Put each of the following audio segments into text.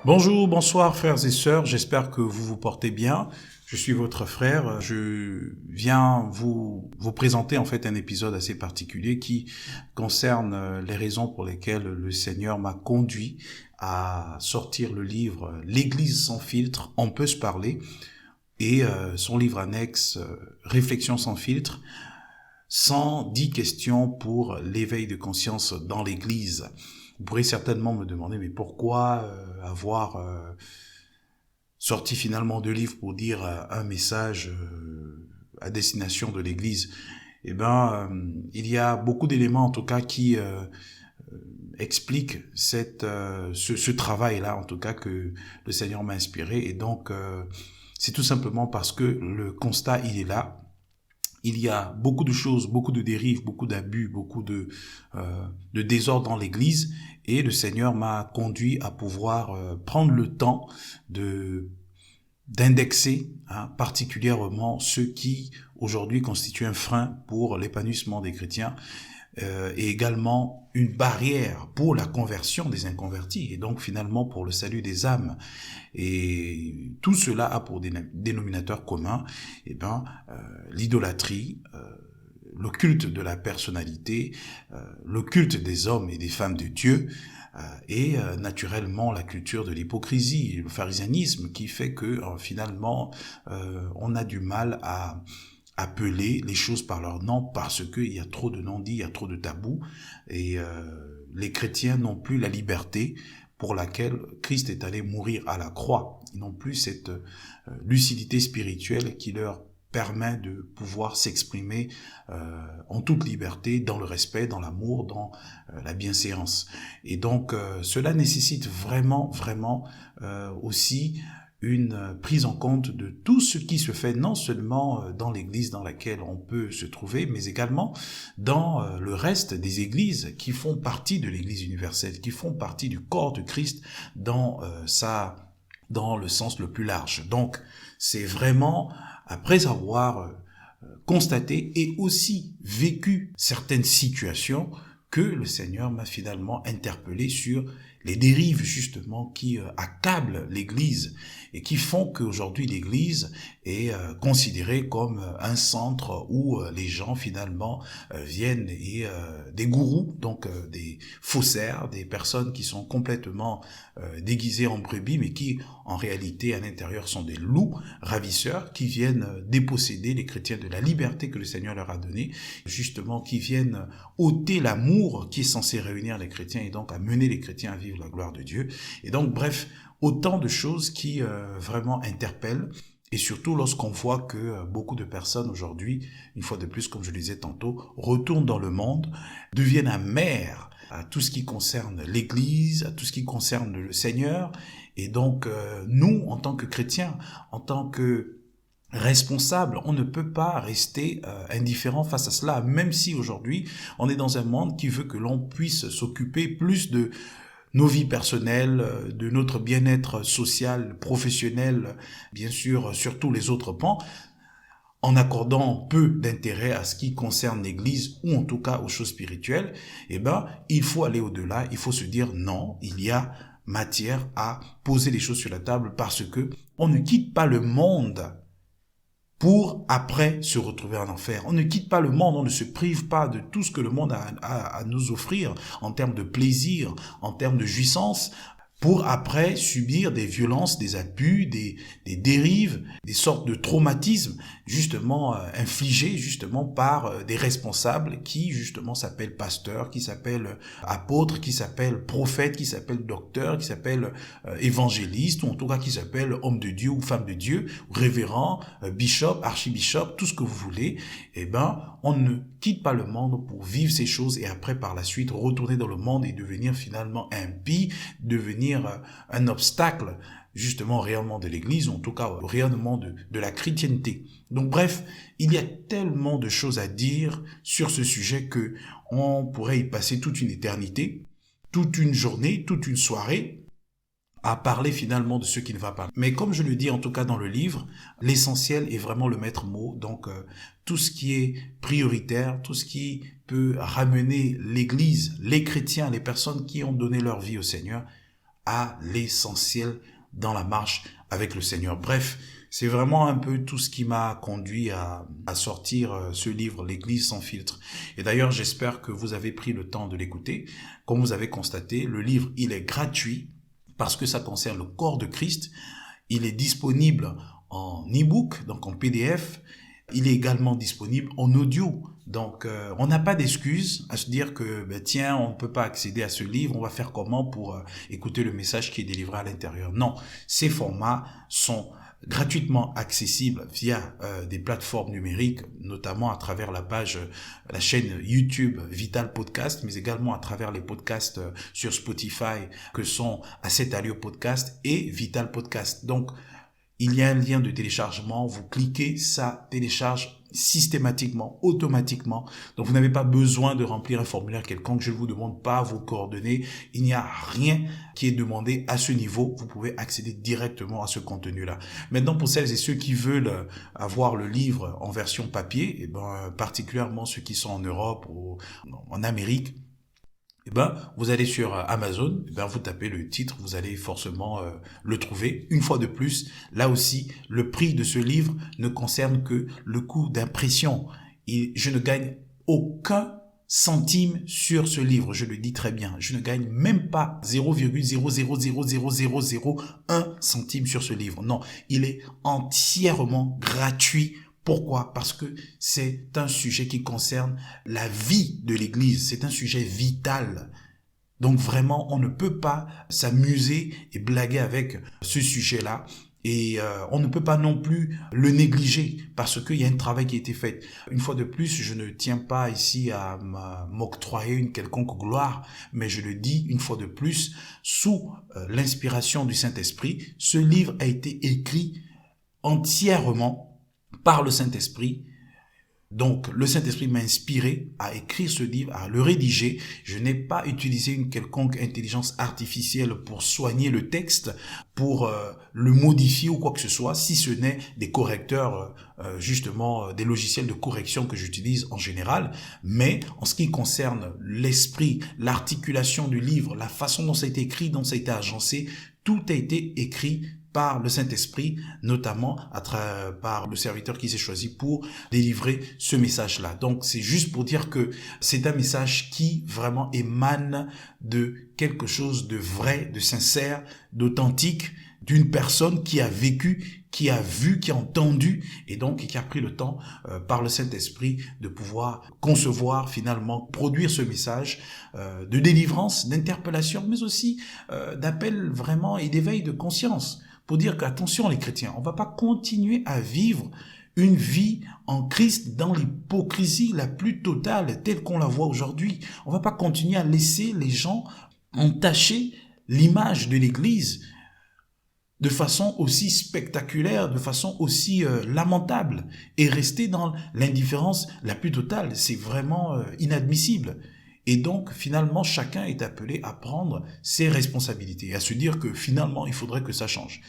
Bonjour, bonsoir frères et sœurs, j'espère que vous vous portez bien. Je suis votre frère, je viens vous présenter en fait un épisode assez particulier qui concerne les raisons pour lesquelles le Seigneur m'a conduit à sortir le livre L'Église sans filtre, on peut se parler, et son livre annexe Réflexion sans filtre, 110 questions pour l'éveil de conscience dans l'Église. Vous pourrez certainement me demander, mais pourquoi avoir sorti finalement deux livres pour dire un message à destination de l'Église? Eh bien, il y a beaucoup d'éléments en tout cas qui expliquent ce travail-là, en tout cas que le Seigneur m'a inspiré. Et donc, c'est tout simplement parce que le constat, il est là. Il y a beaucoup de choses, beaucoup de dérives, beaucoup d'abus, beaucoup de désordre dans l'Église, et le Seigneur m'a conduit à pouvoir prendre le temps d'indexer particulièrement ceux qui aujourd'hui constituent un frein pour l'épanouissement des chrétiens, et également une barrière pour la conversion des inconvertis, et donc finalement pour le salut des âmes. Et tout cela a pour dénominateur commun l'idolâtrie, le culte de la personnalité, le culte des hommes et des femmes de Dieu, et naturellement la culture de l'hypocrisie, le pharisianisme, qui fait que finalement on a du mal à appeler les choses par leur nom parce qu'il y a trop de non-dits, il y a trop de tabous, et les chrétiens n'ont plus la liberté pour laquelle Christ est allé mourir à la croix. Ils n'ont plus cette lucidité spirituelle qui leur permet de pouvoir s'exprimer en toute liberté, dans le respect, dans l'amour, dans la bienséance. Et donc, cela nécessite vraiment aussi une prise en compte de tout ce qui se fait, non seulement dans l'église dans laquelle on peut se trouver, mais également dans le reste des églises qui font partie de l'église universelle, qui font partie du corps de Christ dans le sens le plus large. Donc, c'est vraiment, après avoir constaté et aussi vécu certaines situations, que le Seigneur m'a finalement interpellé sur les dérives justement qui accablent l'Église et qui font qu'aujourd'hui l'Église est considérée comme un centre où les gens finalement viennent et des gourous, donc des faussaires, des personnes qui sont complètement déguisées en brebis mais qui en réalité à l'intérieur sont des loups ravisseurs qui viennent déposséder les chrétiens de la liberté que le Seigneur leur a donnée, justement qui viennent ôter l'amour qui est censé réunir les chrétiens et donc amener les chrétiens à vivre la gloire de Dieu. Et donc, bref, autant de choses qui vraiment interpellent, et surtout lorsqu'on voit que beaucoup de personnes aujourd'hui, une fois de plus, comme je le disais tantôt, retournent dans le monde, deviennent amères à tout ce qui concerne l'Église, à tout ce qui concerne le Seigneur. Et donc, nous, en tant que chrétiens, en tant que responsable, on ne peut pas rester indifférent face à cela, même si aujourd'hui on est dans un monde qui veut que l'on puisse s'occuper plus de nos vies personnelles, de notre bien-être social, professionnel, bien sûr, sur tous les autres pans, en accordant peu d'intérêt à ce qui concerne l'Église ou en tout cas aux choses spirituelles. Il faut aller au-delà, il faut se dire non, il y a matière à poser les choses sur la table parce que on ne quitte pas le monde pour après se retrouver en enfer. On ne quitte pas le monde, on ne se prive pas de tout ce que le monde a à nous offrir en termes de plaisir, en termes de jouissance, pour après subir des violences, des abus, des dérives, des sortes de traumatismes, justement infligés justement par des responsables qui justement s'appellent pasteurs, qui s'appellent apôtres, qui s'appellent prophètes, qui s'appellent docteurs, qui s'appellent évangélistes, ou en tout cas qui s'appellent hommes de Dieu ou femmes de Dieu, révérends, bishop, archibishop, tout ce que vous voulez. On ne quitte pas le monde pour vivre ces choses et après par la suite retourner dans le monde et devenir finalement impie, devenir un obstacle justement au rayonnement de l'Église, ou en tout cas au rayonnement de la chrétienté. Donc bref, il y a tellement de choses à dire sur ce sujet que on pourrait y passer toute une éternité, toute une journée, toute une soirée, à parler finalement de ce qui ne va pas. Mais comme je le dis en tout cas dans le livre, l'essentiel est vraiment le maître mot. Donc tout ce qui est prioritaire, tout ce qui peut ramener l'Église, les chrétiens, les personnes qui ont donné leur vie au Seigneur, à l'essentiel dans la marche avec le Seigneur. Bref, c'est vraiment un peu tout ce qui m'a conduit à sortir ce livre, l'Église sans filtre. Et d'ailleurs, j'espère que vous avez pris le temps de l'écouter. Comme vous avez constaté, le livre, il est gratuit parce que ça concerne le corps de Christ. Il est disponible en e-book, donc en PDF. Il est également disponible en audio. Donc, on n'a pas d'excuse à se dire que, tiens, on ne peut pas accéder à ce livre, on va faire comment pour écouter le message qui est délivré à l'intérieur. Non, ces formats sont gratuitement accessibles via des plateformes numériques, notamment à travers la chaîne YouTube Vital Podcast, mais également à travers les podcasts sur Spotify que sont Asset Allure Podcast et Vital Podcast. Donc, il y a un lien de téléchargement, vous cliquez, ça télécharge systématiquement, automatiquement. Donc, vous n'avez pas besoin de remplir un formulaire quelconque. Je ne vous demande pas vos coordonnées. Il n'y a rien qui est demandé à ce niveau. Vous pouvez accéder directement à ce contenu-là. Maintenant, pour celles et ceux qui veulent avoir le livre en version papier, particulièrement ceux qui sont en Europe ou en Amérique, vous allez sur Amazon, vous tapez le titre, vous allez forcément le trouver. Une fois de plus, là aussi, le prix de ce livre ne concerne que le coût d'impression. Et je ne gagne aucun centime sur ce livre, je le dis très bien. Je ne gagne même pas 0,0000001 centime sur ce livre. Non, il est entièrement gratuit. Pourquoi? Parce que c'est un sujet qui concerne la vie de l'Église. C'est un sujet vital. Donc vraiment, on ne peut pas s'amuser et blaguer avec ce sujet-là. Et on ne peut pas non plus le négliger parce qu'il y a un travail qui a été fait. Une fois de plus, je ne tiens pas ici à m'octroyer une quelconque gloire, mais je le dis une fois de plus, sous l'inspiration du Saint-Esprit, ce livre a été écrit entièrement par le Saint-Esprit. Donc, le Saint-Esprit m'a inspiré à écrire ce livre, à le rédiger. Je n'ai pas utilisé une quelconque intelligence artificielle pour soigner le texte, pour le modifier ou quoi que ce soit, si ce n'est des correcteurs, justement, des logiciels de correction que j'utilise en général. Mais en ce qui concerne l'esprit, l'articulation du livre, la façon dont ça a été écrit, dont ça a été agencé, tout a été écrit par le Saint-Esprit, notamment par le serviteur qui s'est choisi pour délivrer ce message-là. Donc, c'est juste pour dire que c'est un message qui vraiment émane de quelque chose de vrai, de sincère, d'authentique, d'une personne qui a vécu, qui a vu, qui a entendu, et donc qui a pris le temps par le Saint-Esprit de pouvoir concevoir, finalement, produire ce message de délivrance, d'interpellation, mais aussi d'appel vraiment et d'éveil de conscience. Pour dire qu'attention les chrétiens, on ne va pas continuer à vivre une vie en Christ dans l'hypocrisie la plus totale telle qu'on la voit aujourd'hui. On ne va pas continuer à laisser les gens entacher l'image de l'Église de façon aussi spectaculaire, de façon aussi lamentable et rester dans l'indifférence la plus totale. C'est vraiment inadmissible. Et donc, finalement, chacun est appelé à prendre ses responsabilités et à se dire que finalement, il faudrait que ça change.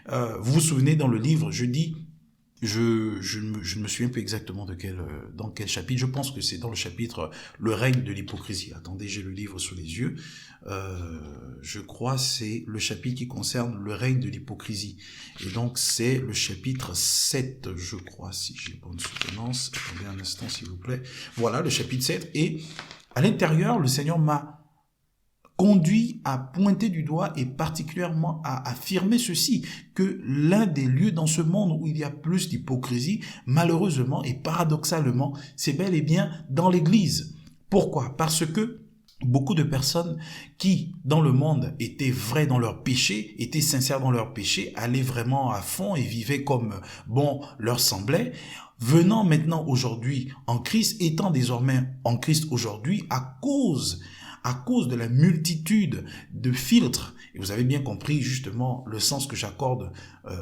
Vous vous souvenez, dans le livre, je dis, je ne me souviens plus exactement dans quel chapitre, je pense que c'est dans le chapitre « Le règne de l'hypocrisie ». Attendez, j'ai le livre sous les yeux. Je crois c'est le chapitre qui concerne le règne de l'hypocrisie. Et donc, c'est le chapitre 7, je crois, si j'ai bonne souvenance. Attendez un instant, s'il vous plaît. Voilà, le chapitre 7. Et à l'intérieur, le Seigneur m'a conduit à pointer du doigt et particulièrement à affirmer ceci, que l'un des lieux dans ce monde où il y a plus d'hypocrisie, malheureusement et paradoxalement, c'est bel et bien dans l'Église. Pourquoi? Parce que beaucoup de personnes qui, dans le monde, étaient vraies dans leur péché, étaient sincères dans leur péché, allaient vraiment à fond et vivaient comme bon leur semblait, venant maintenant aujourd'hui en Christ, étant désormais en Christ aujourd'hui, à cause de la multitude de filtres, et vous avez bien compris justement le sens que j'accorde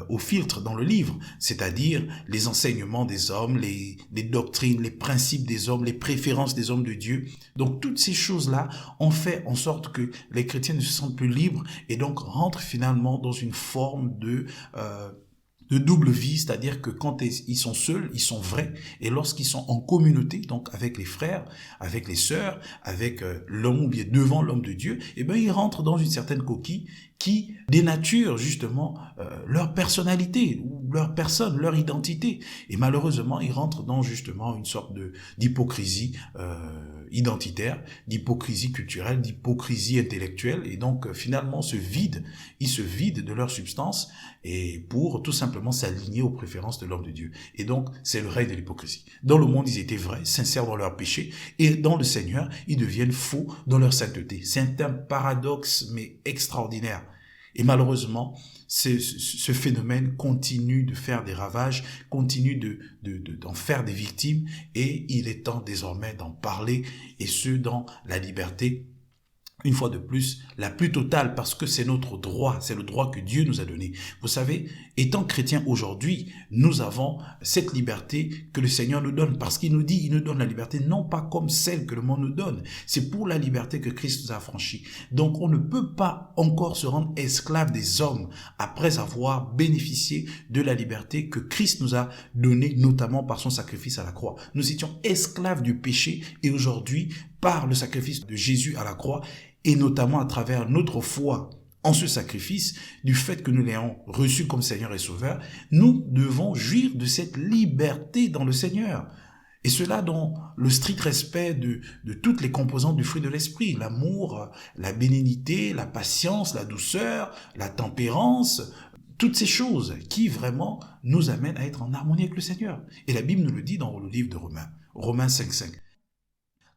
aux filtres dans le livre, c'est-à-dire les enseignements des hommes, les doctrines, les principes des hommes, les préférences des hommes de Dieu. Donc toutes ces choses-là ont fait en sorte que les chrétiens ne se sentent plus libres et donc rentrent finalement dans une forme de double vie, c'est-à-dire que quand ils sont seuls, ils sont vrais, et lorsqu'ils sont en communauté, donc avec les frères, avec les sœurs, avec l'homme ou bien devant l'homme de Dieu, eh bien ils rentrent dans une certaine coquille qui dénaturent justement leur personnalité, ou leur personne, leur identité. Et malheureusement, ils rentrent dans justement une sorte d'hypocrisie identitaire, d'hypocrisie culturelle, d'hypocrisie intellectuelle. Et donc finalement, ils se vident de leur substance et pour tout simplement s'aligner aux préférences de l'homme de Dieu. Et donc, c'est le règne de l'hypocrisie. Dans le monde, ils étaient vrais, sincères dans leur péché, et dans le Seigneur, ils deviennent faux dans leur sainteté. C'est un paradoxe, mais extraordinaire. Et malheureusement, ce phénomène continue de faire des ravages, continue d'en faire des victimes, et il est temps désormais d'en parler, et ce, dans la liberté, une fois de plus, la plus totale, parce que c'est notre droit, c'est le droit que Dieu nous a donné. Vous savez, étant chrétiens aujourd'hui, nous avons cette liberté que le Seigneur nous donne, parce qu'il nous dit, il nous donne la liberté, non pas comme celle que le monde nous donne, c'est pour la liberté que Christ nous a affranchis. Donc on ne peut pas encore se rendre esclave des hommes après avoir bénéficié de la liberté que Christ nous a donnée, notamment par son sacrifice à la croix. Nous étions esclaves du péché, et aujourd'hui, par le sacrifice de Jésus à la croix, et notamment à travers notre foi en ce sacrifice, du fait que nous l'ayons reçu comme Seigneur et Sauveur, nous devons jouir de cette liberté dans le Seigneur. Et cela dans le strict respect de toutes les composantes du fruit de l'esprit, l'amour, la bénignité, la patience, la douceur, la tempérance, toutes ces choses qui vraiment nous amènent à être en harmonie avec le Seigneur. Et la Bible nous le dit dans le livre de Romains, Romains 5:5.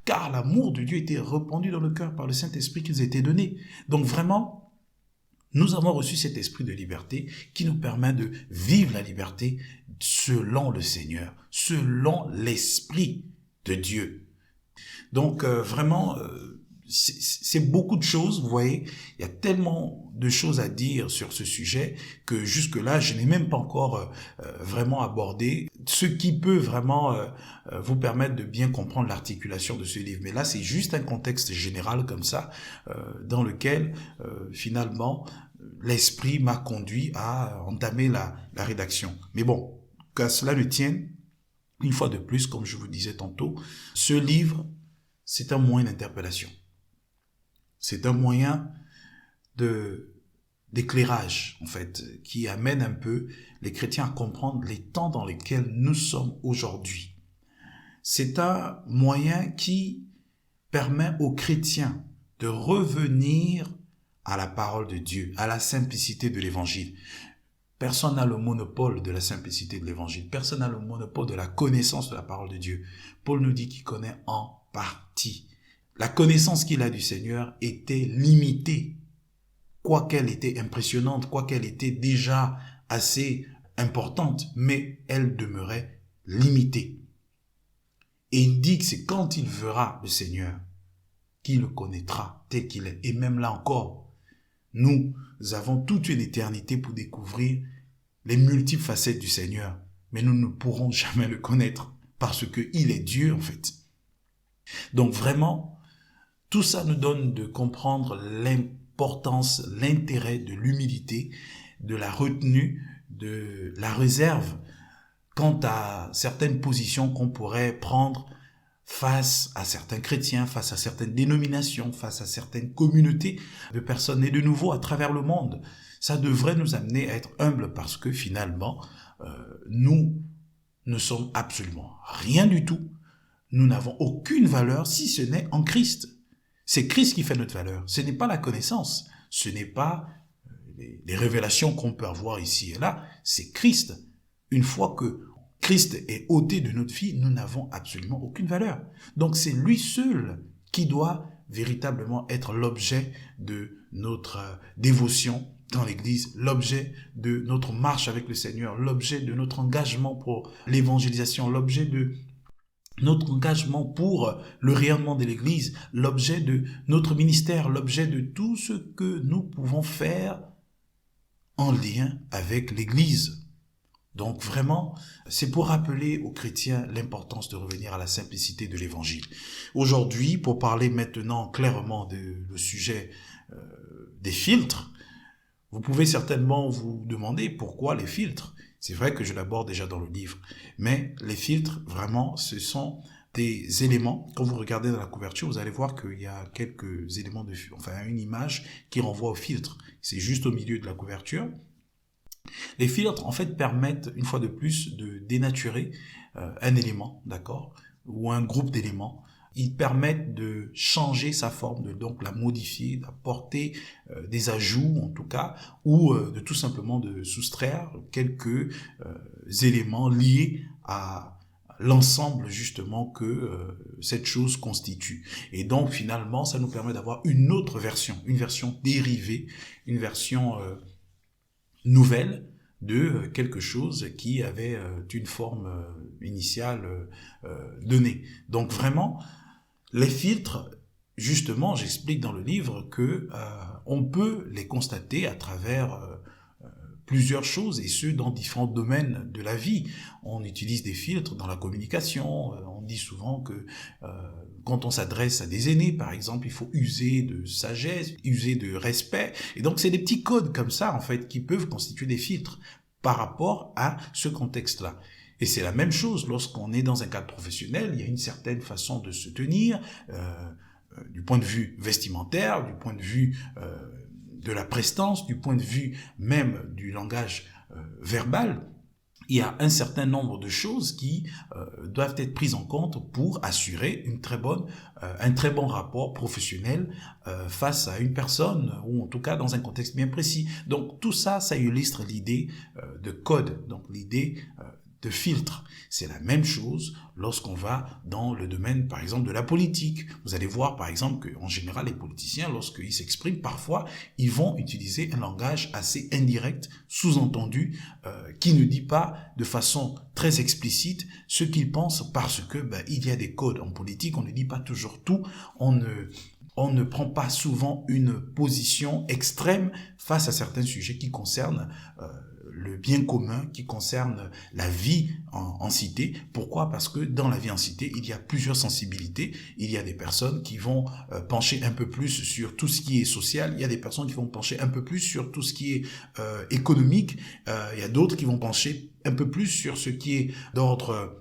Car l'amour de Dieu était répandu dans le cœur par le Saint-Esprit qui nous a été donné. Donc vraiment, nous avons reçu cet esprit de liberté qui nous permet de vivre la liberté selon le Seigneur, selon l'Esprit de Dieu. Donc vraiment, c'est beaucoup de choses, vous voyez, il y a tellement de choses à dire sur ce sujet que jusque-là, je n'ai même pas encore vraiment abordé ce qui peut vraiment vous permettre de bien comprendre l'articulation de ce livre. Mais là, c'est juste un contexte général comme ça, dans lequel finalement, l'Esprit m'a conduit à entamer la rédaction. Mais bon, qu'à cela ne tienne, une fois de plus, comme je vous disais tantôt, ce livre, c'est un moyen d'interpellation. C'est un moyen d'éclairage, en fait, qui amène un peu les chrétiens à comprendre les temps dans lesquels nous sommes aujourd'hui. C'est un moyen qui permet aux chrétiens de revenir à la parole de Dieu, à la simplicité de l'évangile. Personne n'a le monopole de la simplicité de l'évangile. Personne n'a le monopole de la connaissance de la parole de Dieu. Paul nous dit qu'il connaît en partie. La connaissance qu'il a du Seigneur était limitée, quoiqu'elle était impressionnante, quoiqu'elle était déjà assez importante, mais elle demeurait limitée. Et il dit que c'est quand il verra le Seigneur qu'il le connaîtra tel qu'il est. Et même là encore, nous avons toute une éternité pour découvrir les multiples facettes du Seigneur, mais nous ne pourrons jamais le connaître parce qu'il est Dieu en fait. Donc vraiment, tout ça nous donne de comprendre l'importance, l'intérêt de l'humilité, de la retenue, de la réserve quant à certaines positions qu'on pourrait prendre face à certains chrétiens, face à certaines dénominations, face à certaines communautés de personnes nées de nouveau à travers le monde. Ça devrait nous amener à être humbles parce que finalement, nous ne sommes absolument rien du tout. Nous n'avons aucune valeur si ce n'est en Christ. C'est Christ qui fait notre valeur. Ce n'est pas la connaissance. Ce n'est pas les révélations qu'on peut avoir ici et là. C'est Christ. Une fois que Christ est ôté de notre vie, nous n'avons absolument aucune valeur. Donc c'est lui seul qui doit véritablement être l'objet de notre dévotion dans l'Église, l'objet de notre marche avec le Seigneur, l'objet de notre engagement pour l'évangélisation, l'objet de notre engagement pour le rayonnement de l'Église, l'objet de notre ministère, l'objet de tout ce que nous pouvons faire en lien avec l'Église. Donc vraiment, c'est pour rappeler aux chrétiens l'importance de revenir à la simplicité de l'Évangile. Aujourd'hui, pour parler maintenant clairement le sujet des filtres, vous pouvez certainement vous demander pourquoi les filtres. C'est vrai que je l'aborde déjà dans le livre, mais les filtres, vraiment, ce sont des éléments. Quand vous regardez dans la couverture, vous allez voir qu'il y a quelques éléments une image qui renvoie au filtre. C'est juste au milieu de la couverture. Les filtres, en fait, permettent, une fois de plus, de dénaturer un élément, d'accord, ou un groupe d'éléments. Ils permettent de changer sa forme, de donc la modifier, d'apporter des ajouts, en tout cas, ou de tout simplement de soustraire quelques éléments liés à l'ensemble, justement, que cette chose constitue. Et donc, finalement, ça nous permet d'avoir une autre version, une version dérivée, une version nouvelle de quelque chose qui avait une forme initiale donnée. Donc vraiment, les filtres, justement, j'explique dans le livre que on peut les constater à travers plusieurs choses, et ce, dans différents domaines de la vie. On utilise des filtres dans la communication. On dit souvent que quand on s'adresse à des aînés, par exemple, il faut user de sagesse, user de respect. Et donc, c'est des petits codes comme ça, en fait, qui peuvent constituer des filtres par rapport à ce contexte-là. Et c'est la même chose lorsqu'on est dans un cadre professionnel. Il y a une certaine façon de se tenir, du point de vue vestimentaire, du point de vue de la prestance, du point de vue même du langage verbal. Il y a un certain nombre de choses qui doivent être prises en compte pour assurer un très bon rapport professionnel face à une personne, ou en tout cas dans un contexte bien précis. Donc tout ça, ça illustre l'idée de code, donc l'idée de filtre. C'est la même chose lorsqu'on va dans le domaine, par exemple, de la politique. Vous allez voir, par exemple, qu'en général, les politiciens, lorsqu'ils s'expriment, parfois, ils vont utiliser un langage assez indirect, sous-entendu, qui ne dit pas de façon très explicite ce qu'ils pensent, parce que il y a des codes. En politique, on ne dit pas toujours tout. On ne prend pas souvent une position extrême face à certains sujets qui concernent le bien commun, qui concerne la vie en cité. Pourquoi? Parce que dans la vie en cité, il y a plusieurs sensibilités. Il y a des personnes qui vont pencher un peu plus sur tout ce qui est social. Il y a des personnes qui vont pencher un peu plus sur tout ce qui est économique. Il y a d'autres qui vont pencher un peu plus sur ce qui est d'ordre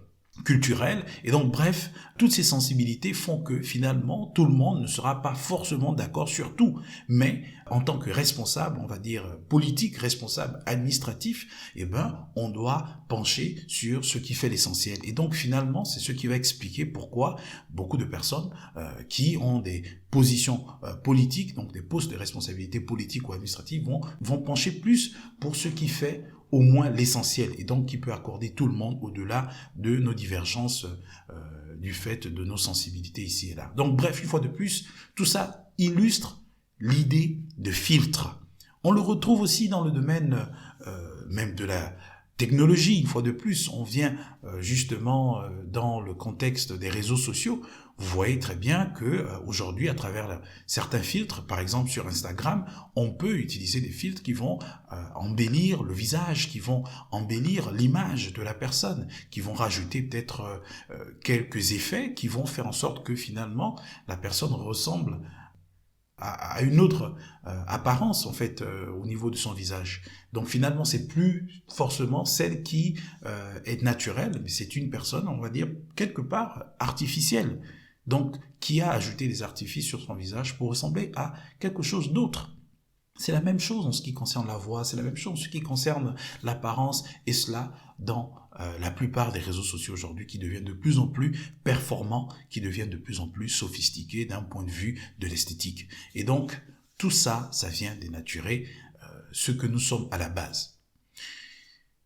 culturel. Et donc, bref, toutes ces sensibilités font que finalement, tout le monde ne sera pas forcément d'accord sur tout. Mais en tant que responsable, on va dire politique, responsable administratif, on doit pencher sur ce qui fait l'essentiel. Et donc, finalement, c'est ce qui va expliquer pourquoi beaucoup de personnes qui ont des positions politiques, donc des postes de responsabilité politique ou administrative, vont pencher plus pour ce qui fait au moins l'essentiel, et donc qui peut accorder tout le monde au-delà de nos divergences du fait de nos sensibilités ici et là. Donc bref, une fois de plus, tout ça illustre l'idée de filtre. On le retrouve aussi dans le domaine même de la technologie. Une fois de plus, on vient justement dans le contexte des réseaux sociaux. Vous voyez très bien que aujourd'hui, à travers certains filtres, par exemple sur Instagram, on peut utiliser des filtres qui vont embellir le visage, qui vont embellir l'image de la personne, qui vont rajouter peut-être quelques effets, qui vont faire en sorte que finalement la personne ressemble à une autre apparence en fait au niveau de son visage. Donc finalement c'est plus forcément celle qui est naturelle, mais c'est une personne, on va dire quelque part artificielle, donc qui a ajouté des artifices sur son visage pour ressembler à quelque chose d'autre. C'est la même chose en ce qui concerne la voix, c'est la même chose en ce qui concerne l'apparence, et cela dans la plupart des réseaux sociaux aujourd'hui qui deviennent de plus en plus performants, qui deviennent de plus en plus sophistiqués d'un point de vue de l'esthétique. Et donc, tout ça, ça vient dénaturer ce que nous sommes à la base.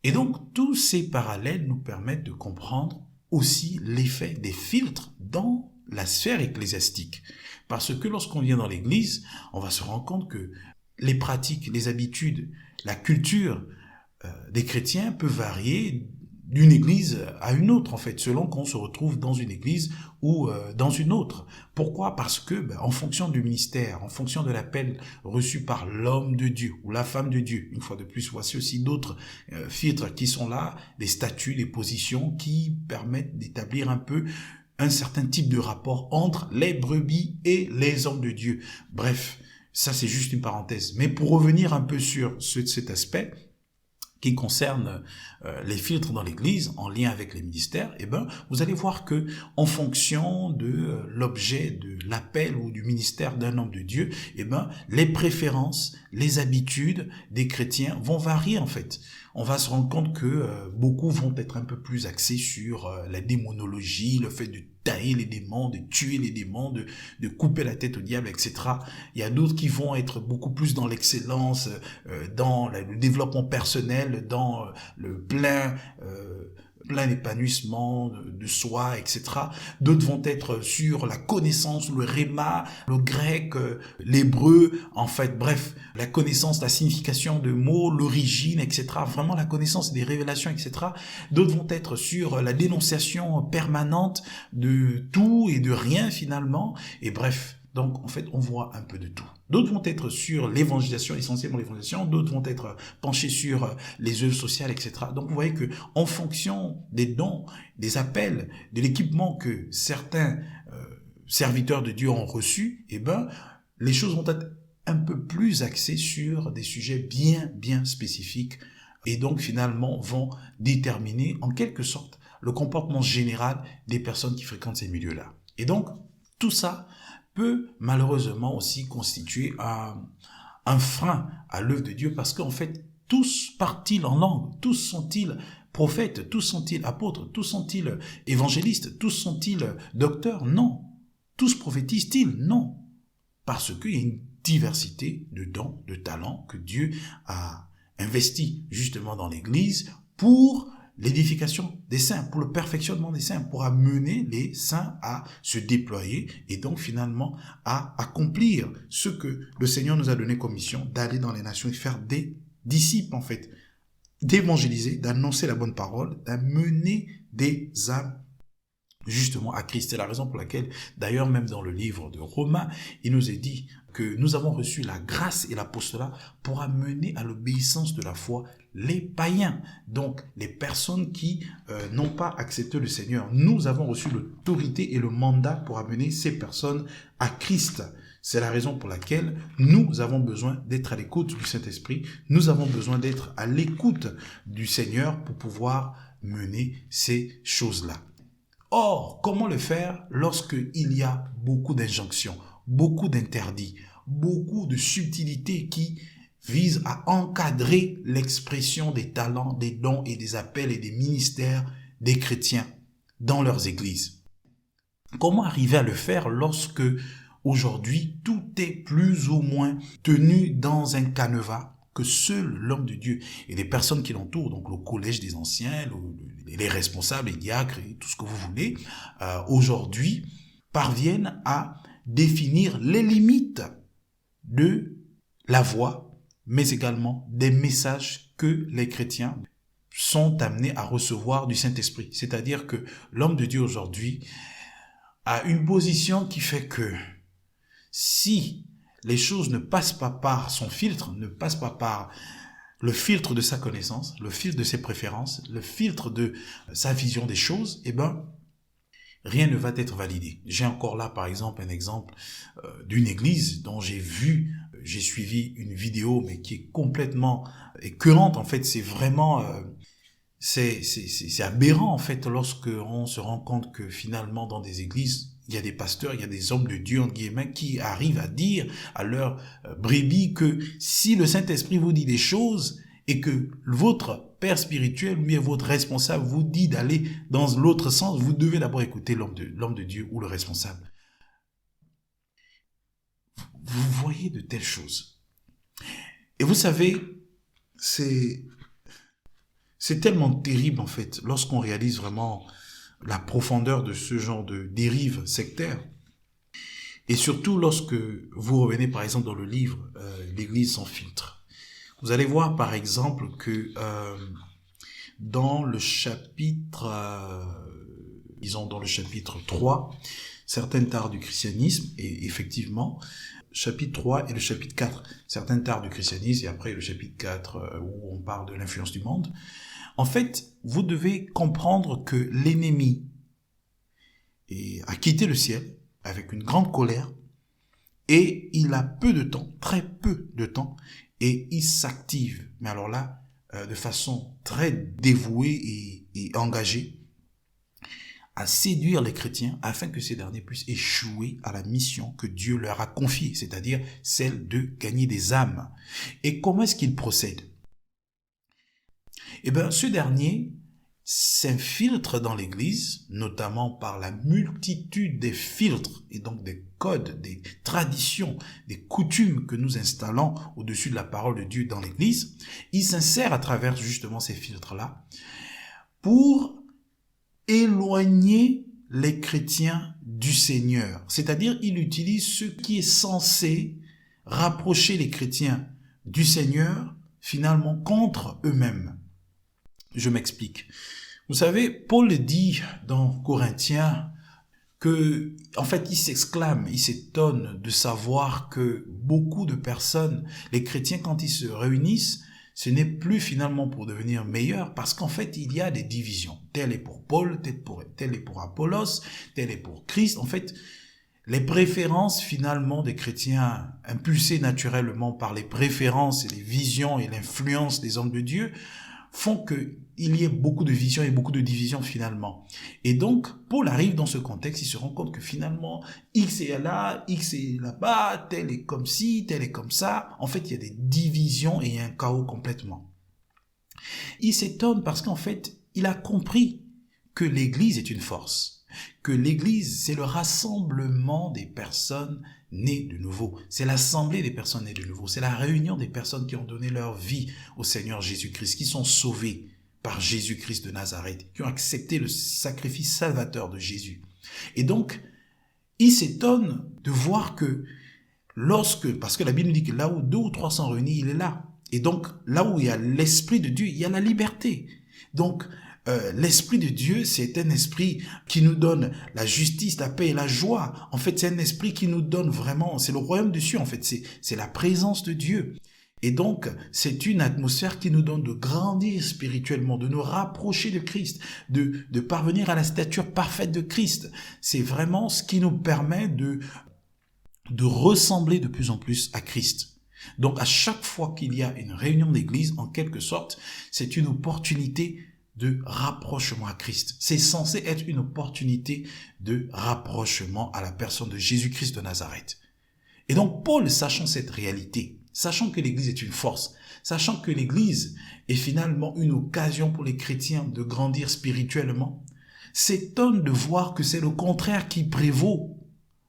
Et donc, tous ces parallèles nous permettent de comprendre aussi l'effet des filtres dans la sphère ecclésiastique. Parce que lorsqu'on vient dans l'église, on va se rendre compte que les pratiques, les habitudes, la culture des chrétiens peuvent varier d'une église à une autre, en fait, selon qu'on se retrouve dans une église ou dans une autre. Pourquoi? Parce que, en fonction du ministère, en fonction de l'appel reçu par l'homme de Dieu ou la femme de Dieu, une fois de plus, voici aussi d'autres filtres qui sont là, les statuts, les positions qui permettent d'établir un peu un certain type de rapport entre les brebis et les hommes de Dieu. Bref, ça c'est juste une parenthèse. Mais pour revenir un peu sur cet aspect, qui concerne les filtres dans l'Église en lien avec les ministères, eh ben, vous allez voir que en fonction de l'objet de l'appel ou du ministère d'un homme de Dieu, eh ben, les préférences, les habitudes des chrétiens vont varier en fait. On va se rendre compte que beaucoup vont être un peu plus axés sur la démonologie, le fait de tailler les démons, de tuer les démons, de couper la tête au diable, etc. Il y a d'autres qui vont être beaucoup plus dans l'excellence, dans le développement personnel, dans le plein épanouissement de soi, etc. D'autres vont être sur la connaissance, le réma, le grec, l'hébreu, en fait, bref, la connaissance, la signification de mots, l'origine, etc. Vraiment la connaissance des révélations, etc. D'autres vont être sur la dénonciation permanente de tout et de rien finalement, et bref. Donc, en fait, on voit un peu de tout. D'autres vont être sur l'évangélisation, essentiellement l'évangélisation. D'autres vont être penchés sur les œuvres sociales, etc. Donc, vous voyez que, en fonction des dons, des appels, de l'équipement que certains serviteurs de Dieu ont reçu, eh ben, les choses vont être un peu plus axées sur des sujets bien spécifiques et donc, finalement, vont déterminer, en quelque sorte, le comportement général des personnes qui fréquentent ces milieux-là. Et donc, tout ça peut malheureusement aussi constituer un frein à l'œuvre de Dieu parce qu'en fait, tous partent-ils en langue, tous sont-ils prophètes, tous sont-ils apôtres, tous sont-ils évangélistes, tous sont-ils docteurs? Non. Tous prophétisent-ils? Non. Parce qu'il y a une diversité de dons, de talents que Dieu a investis justement dans l'Église pour l'édification des saints, pour le perfectionnement des saints, pour amener les saints à se déployer et donc finalement à accomplir ce que le Seigneur nous a donné comme mission, d'aller dans les nations et faire des disciples en fait, d'évangéliser, d'annoncer la bonne parole, d'amener des âmes justement à Christ. C'est la raison pour laquelle, d'ailleurs, même dans le livre de Romains, il nous est dit que nous avons reçu la grâce et l'apostolat pour amener à l'obéissance de la foi les païens, donc les personnes qui n'ont pas accepté le Seigneur. Nous avons reçu l'autorité et le mandat pour amener ces personnes à Christ. C'est la raison pour laquelle nous avons besoin d'être à l'écoute du Saint-Esprit. Nous avons besoin d'être à l'écoute du Seigneur pour pouvoir mener ces choses-là. Or, comment le faire lorsque il y a beaucoup d'injonctions, beaucoup d'interdits, beaucoup de subtilités qui visent à encadrer l'expression des talents, des dons et des appels et des ministères des chrétiens dans leurs églises? Comment arriver à le faire lorsque aujourd'hui tout est plus ou moins tenu dans un canevas que seul l'homme de Dieu et les personnes qui l'entourent, donc le collège des anciens, les responsables, les diacres et tout ce que vous voulez, aujourd'hui parviennent à définir les limites de la voix, mais également des messages que les chrétiens sont amenés à recevoir du Saint-Esprit. C'est-à-dire que l'homme de Dieu aujourd'hui a une position qui fait que si les choses ne passent pas par son filtre, ne passent pas par le filtre de sa connaissance, le filtre de ses préférences, le filtre de sa vision des choses, eh ben, rien ne va être validé. J'ai encore là, par exemple, un exemple d'une église dont j'ai suivi une vidéo, mais qui est complètement écœurante. En fait, c'est vraiment, c'est aberrant, en fait, lorsque on se rend compte que finalement, dans des églises, il y a des pasteurs, il y a des hommes de Dieu, entre guillemets, qui arrivent à dire à leurs brebis que si le Saint-Esprit vous dit des choses et que votre père spirituel ou bien votre responsable vous dit d'aller dans l'autre sens, vous devez d'abord écouter l'homme de Dieu ou le responsable. Vous voyez de telles choses. Et vous savez, c'est tellement terrible en fait lorsqu'on réalise vraiment la profondeur de ce genre de dérive sectaire. Et surtout lorsque vous revenez par exemple dans le livre L'Église sans filtre. Vous allez voir par exemple que dans le chapitre, dans le chapitre 3, certaines tares du christianisme, et effectivement, chapitre 3 et le chapitre 4, certaines tares du christianisme, et après le chapitre 4 où on parle de l'influence du monde. En fait, vous devez comprendre que l'ennemi a quitté le ciel avec une grande colère et il a peu de temps, très peu de temps, et il s'active. Mais alors là, de façon très dévouée et engagée à séduire les chrétiens afin que ces derniers puissent échouer à la mission que Dieu leur a confiée, c'est-à-dire celle de gagner des âmes. Et comment est-ce qu'il procède? Eh bien, ce dernier s'infiltre dans l'Église, notamment par la multitude des filtres et donc des codes, des traditions, des coutumes que nous installons au-dessus de la parole de Dieu dans l'Église. Il s'insère à travers justement ces filtres-là pour éloigner les chrétiens du Seigneur. C'est-à-dire, il utilise ce qui est censé rapprocher les chrétiens du Seigneur, finalement, contre eux-mêmes. Je m'explique. Vous savez, Paul dit dans Corinthiens que, en fait, il s'exclame, il s'étonne de savoir que beaucoup de personnes, les chrétiens, quand ils se réunissent, ce n'est plus finalement pour devenir meilleurs, parce qu'en fait, il y a des divisions. Tel est pour Paul, tel est pour Apollos, tel est pour Christ. En fait, les préférences finalement des chrétiens, impulsés naturellement par les préférences et les visions et l'influence des hommes de Dieu, font qu'il y ait beaucoup de visions et beaucoup de divisions finalement. Et donc, Paul arrive dans ce contexte, il se rend compte que finalement, X est là, X est là-bas, tel est comme ci, tel est comme ça. En fait, il y a des divisions et il y a un chaos complètement. Il s'étonne parce qu'en fait, il a compris que l'Église est une force, que l'Église, c'est le rassemblement des personnes nées de nouveau. C'est l'assemblée des personnes nées de nouveau. C'est la réunion des personnes qui ont donné leur vie au Seigneur Jésus-Christ, qui sont sauvées par Jésus-Christ de Nazareth, qui ont accepté le sacrifice salvateur de Jésus. Et donc, il s'étonne de voir que parce que la Bible dit que là où 2 ou 3 sont réunis, il est là. Et donc, là où il y a l'Esprit de Dieu, il y a la liberté. Donc, l'Esprit de Dieu, c'est un esprit qui nous donne la justice, la paix et la joie. En fait, c'est un esprit qui nous donne vraiment, c'est le royaume des cieux, en fait, c'est la présence de Dieu. Et donc, c'est une atmosphère qui nous donne de grandir spirituellement, de nous rapprocher de Christ, de parvenir à la stature parfaite de Christ. C'est vraiment ce qui nous permet de ressembler de plus en plus à Christ. Donc, à chaque fois qu'il y a une réunion d'église, en quelque sorte, c'est une opportunité de rapprochement à Christ. C'est censé être une opportunité de rapprochement à la personne de Jésus-Christ de Nazareth. Et donc, Paul, sachant cette réalité, sachant que l'Église est une force, sachant que l'Église est finalement une occasion pour les chrétiens de grandir spirituellement, s'étonne de voir que c'est le contraire qui prévaut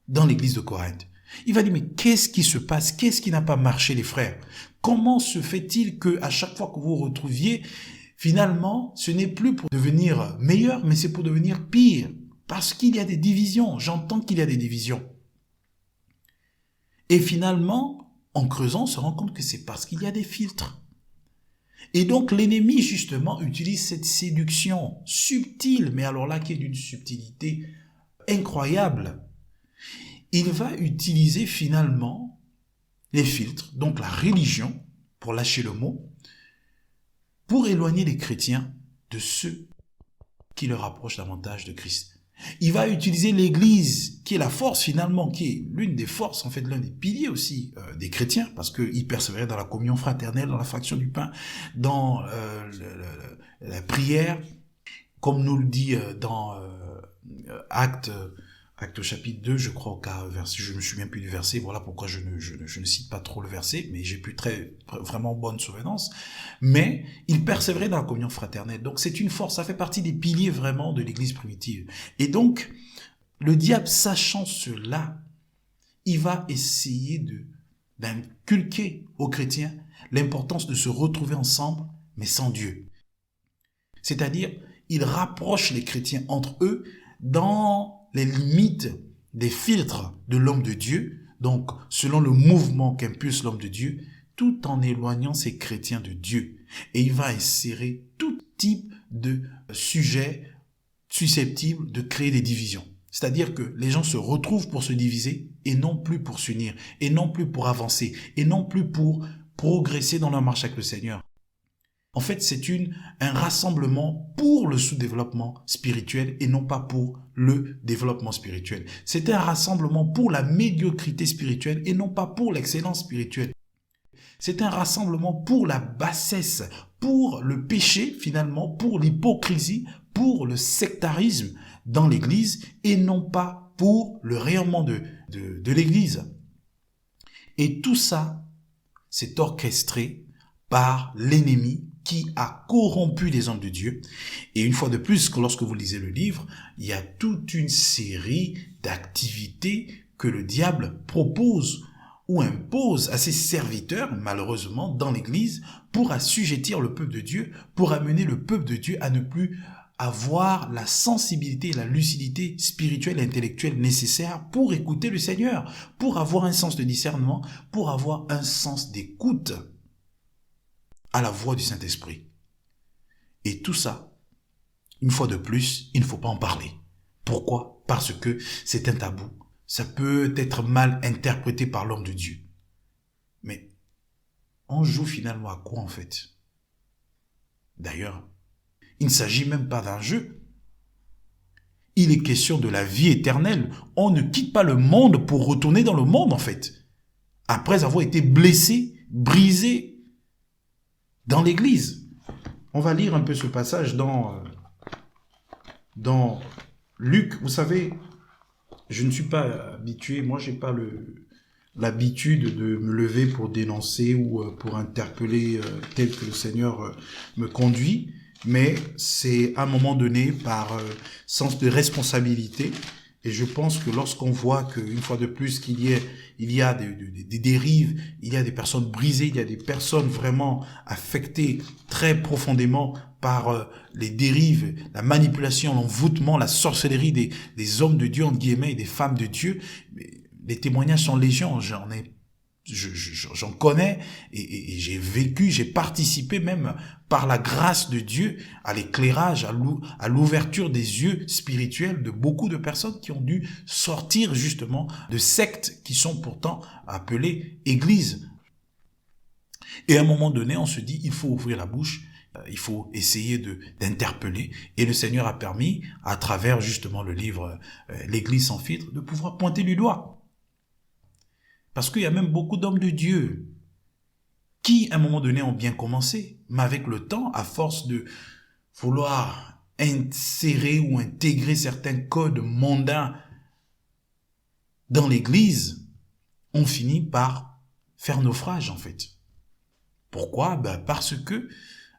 dans l'Église de Corinthe. Il va dire, mais qu'est-ce qui se passe? Qu'est-ce qui n'a pas marché, les frères? Comment se fait-il que à chaque fois que vous vous retrouviez, finalement, ce n'est plus pour devenir meilleur, mais c'est pour devenir pire. Parce qu'il y a des divisions. J'entends qu'il y a des divisions. Et finalement, en creusant, on se rend compte que c'est parce qu'il y a des filtres. Et donc, l'ennemi, justement, utilise cette séduction subtile, mais alors là, qui est d'une subtilité incroyable. Il va utiliser finalement les filtres, donc la religion, pour lâcher le mot, pour éloigner les chrétiens de ceux qui le rapprochent davantage de Christ. Il va utiliser l'Église, qui est la force finalement, qui est l'une des forces, en fait l'un des piliers aussi des chrétiens, parce qu'ils persévéraient dans la communion fraternelle, dans la fraction du pain, dans la prière, comme nous le dit dans Actes au chapitre 2, je crois, verset, je ne me souviens plus du verset, voilà pourquoi je ne cite pas trop le verset, mais j'ai plus vraiment bonne souvenance. Mais il persévérait dans la communion fraternelle. Donc c'est une force, ça fait partie des piliers vraiment de l'Église primitive. Et donc, le diable, sachant cela, il va essayer d'inculquer aux chrétiens l'importance de se retrouver ensemble, mais sans Dieu. C'est-à-dire, il rapproche les chrétiens entre eux dans les limites des filtres de l'homme de Dieu, donc selon le mouvement qu'impulse l'homme de Dieu, tout en éloignant ces chrétiens de Dieu. Et il va insérer tout type de sujets susceptibles de créer des divisions. C'est-à-dire que les gens se retrouvent pour se diviser et non plus pour s'unir, et non plus pour avancer, et non plus pour progresser dans leur marche avec le Seigneur. En fait, c'est un rassemblement pour le sous-développement spirituel et non pas pour le développement spirituel. C'est un rassemblement pour la médiocrité spirituelle et non pas pour l'excellence spirituelle. C'est un rassemblement pour la bassesse, pour le péché finalement, pour l'hypocrisie, pour le sectarisme dans l'Église et non pas pour le rayonnement de l'Église. Et tout ça, c'est orchestré par l'ennemi qui a corrompu les hommes de Dieu. Et une fois de plus, lorsque vous lisez le livre, il y a toute une série d'activités que le diable propose ou impose à ses serviteurs, malheureusement, dans l'Église, pour assujettir le peuple de Dieu, pour amener le peuple de Dieu à ne plus avoir la sensibilité et la lucidité spirituelle et intellectuelle nécessaire pour écouter le Seigneur, pour avoir un sens de discernement, pour avoir un sens d'écoute à la voix du Saint-Esprit. Et tout ça, une fois de plus, il ne faut pas en parler. Pourquoi? Parce que c'est un tabou. Ça peut être mal interprété par l'homme de Dieu. Mais on joue finalement à quoi en fait? D'ailleurs, il ne s'agit même pas d'un jeu. Il est question de la vie éternelle. On ne quitte pas le monde pour retourner dans le monde en fait. Après avoir été blessé, brisé dans l'église. On va lire un peu ce passage dans Luc. Vous savez, je ne suis pas habitué, moi j'ai pas l'habitude de me lever pour dénoncer ou pour interpeller tel que le Seigneur me conduit, mais c'est à un moment donné par sens de responsabilité. Et je pense que lorsqu'on voit qu'une fois de plus qu'il y a des dérives, il y a des personnes brisées, il y a des personnes vraiment affectées très profondément par les dérives, la manipulation, l'envoûtement, la sorcellerie des hommes de Dieu, entre guillemets, et des femmes de Dieu, les témoignages sont légion, j'en connais et j'ai vécu, j'ai participé même par la grâce de Dieu à l'éclairage, à l'ouverture des yeux spirituels de beaucoup de personnes qui ont dû sortir justement de sectes qui sont pourtant appelées églises. Et à un moment donné, on se dit, il faut ouvrir la bouche, il faut essayer d'interpeller. Et le Seigneur a permis, à travers justement le livre L'Église sans filtre, de pouvoir pointer du doigt. Parce qu'il y a même beaucoup d'hommes de Dieu qui, à un moment donné, ont bien commencé. Mais avec le temps, à force de vouloir insérer ou intégrer certains codes mondains dans l'Église, on finit par faire naufrage, en fait. Pourquoi? Parce que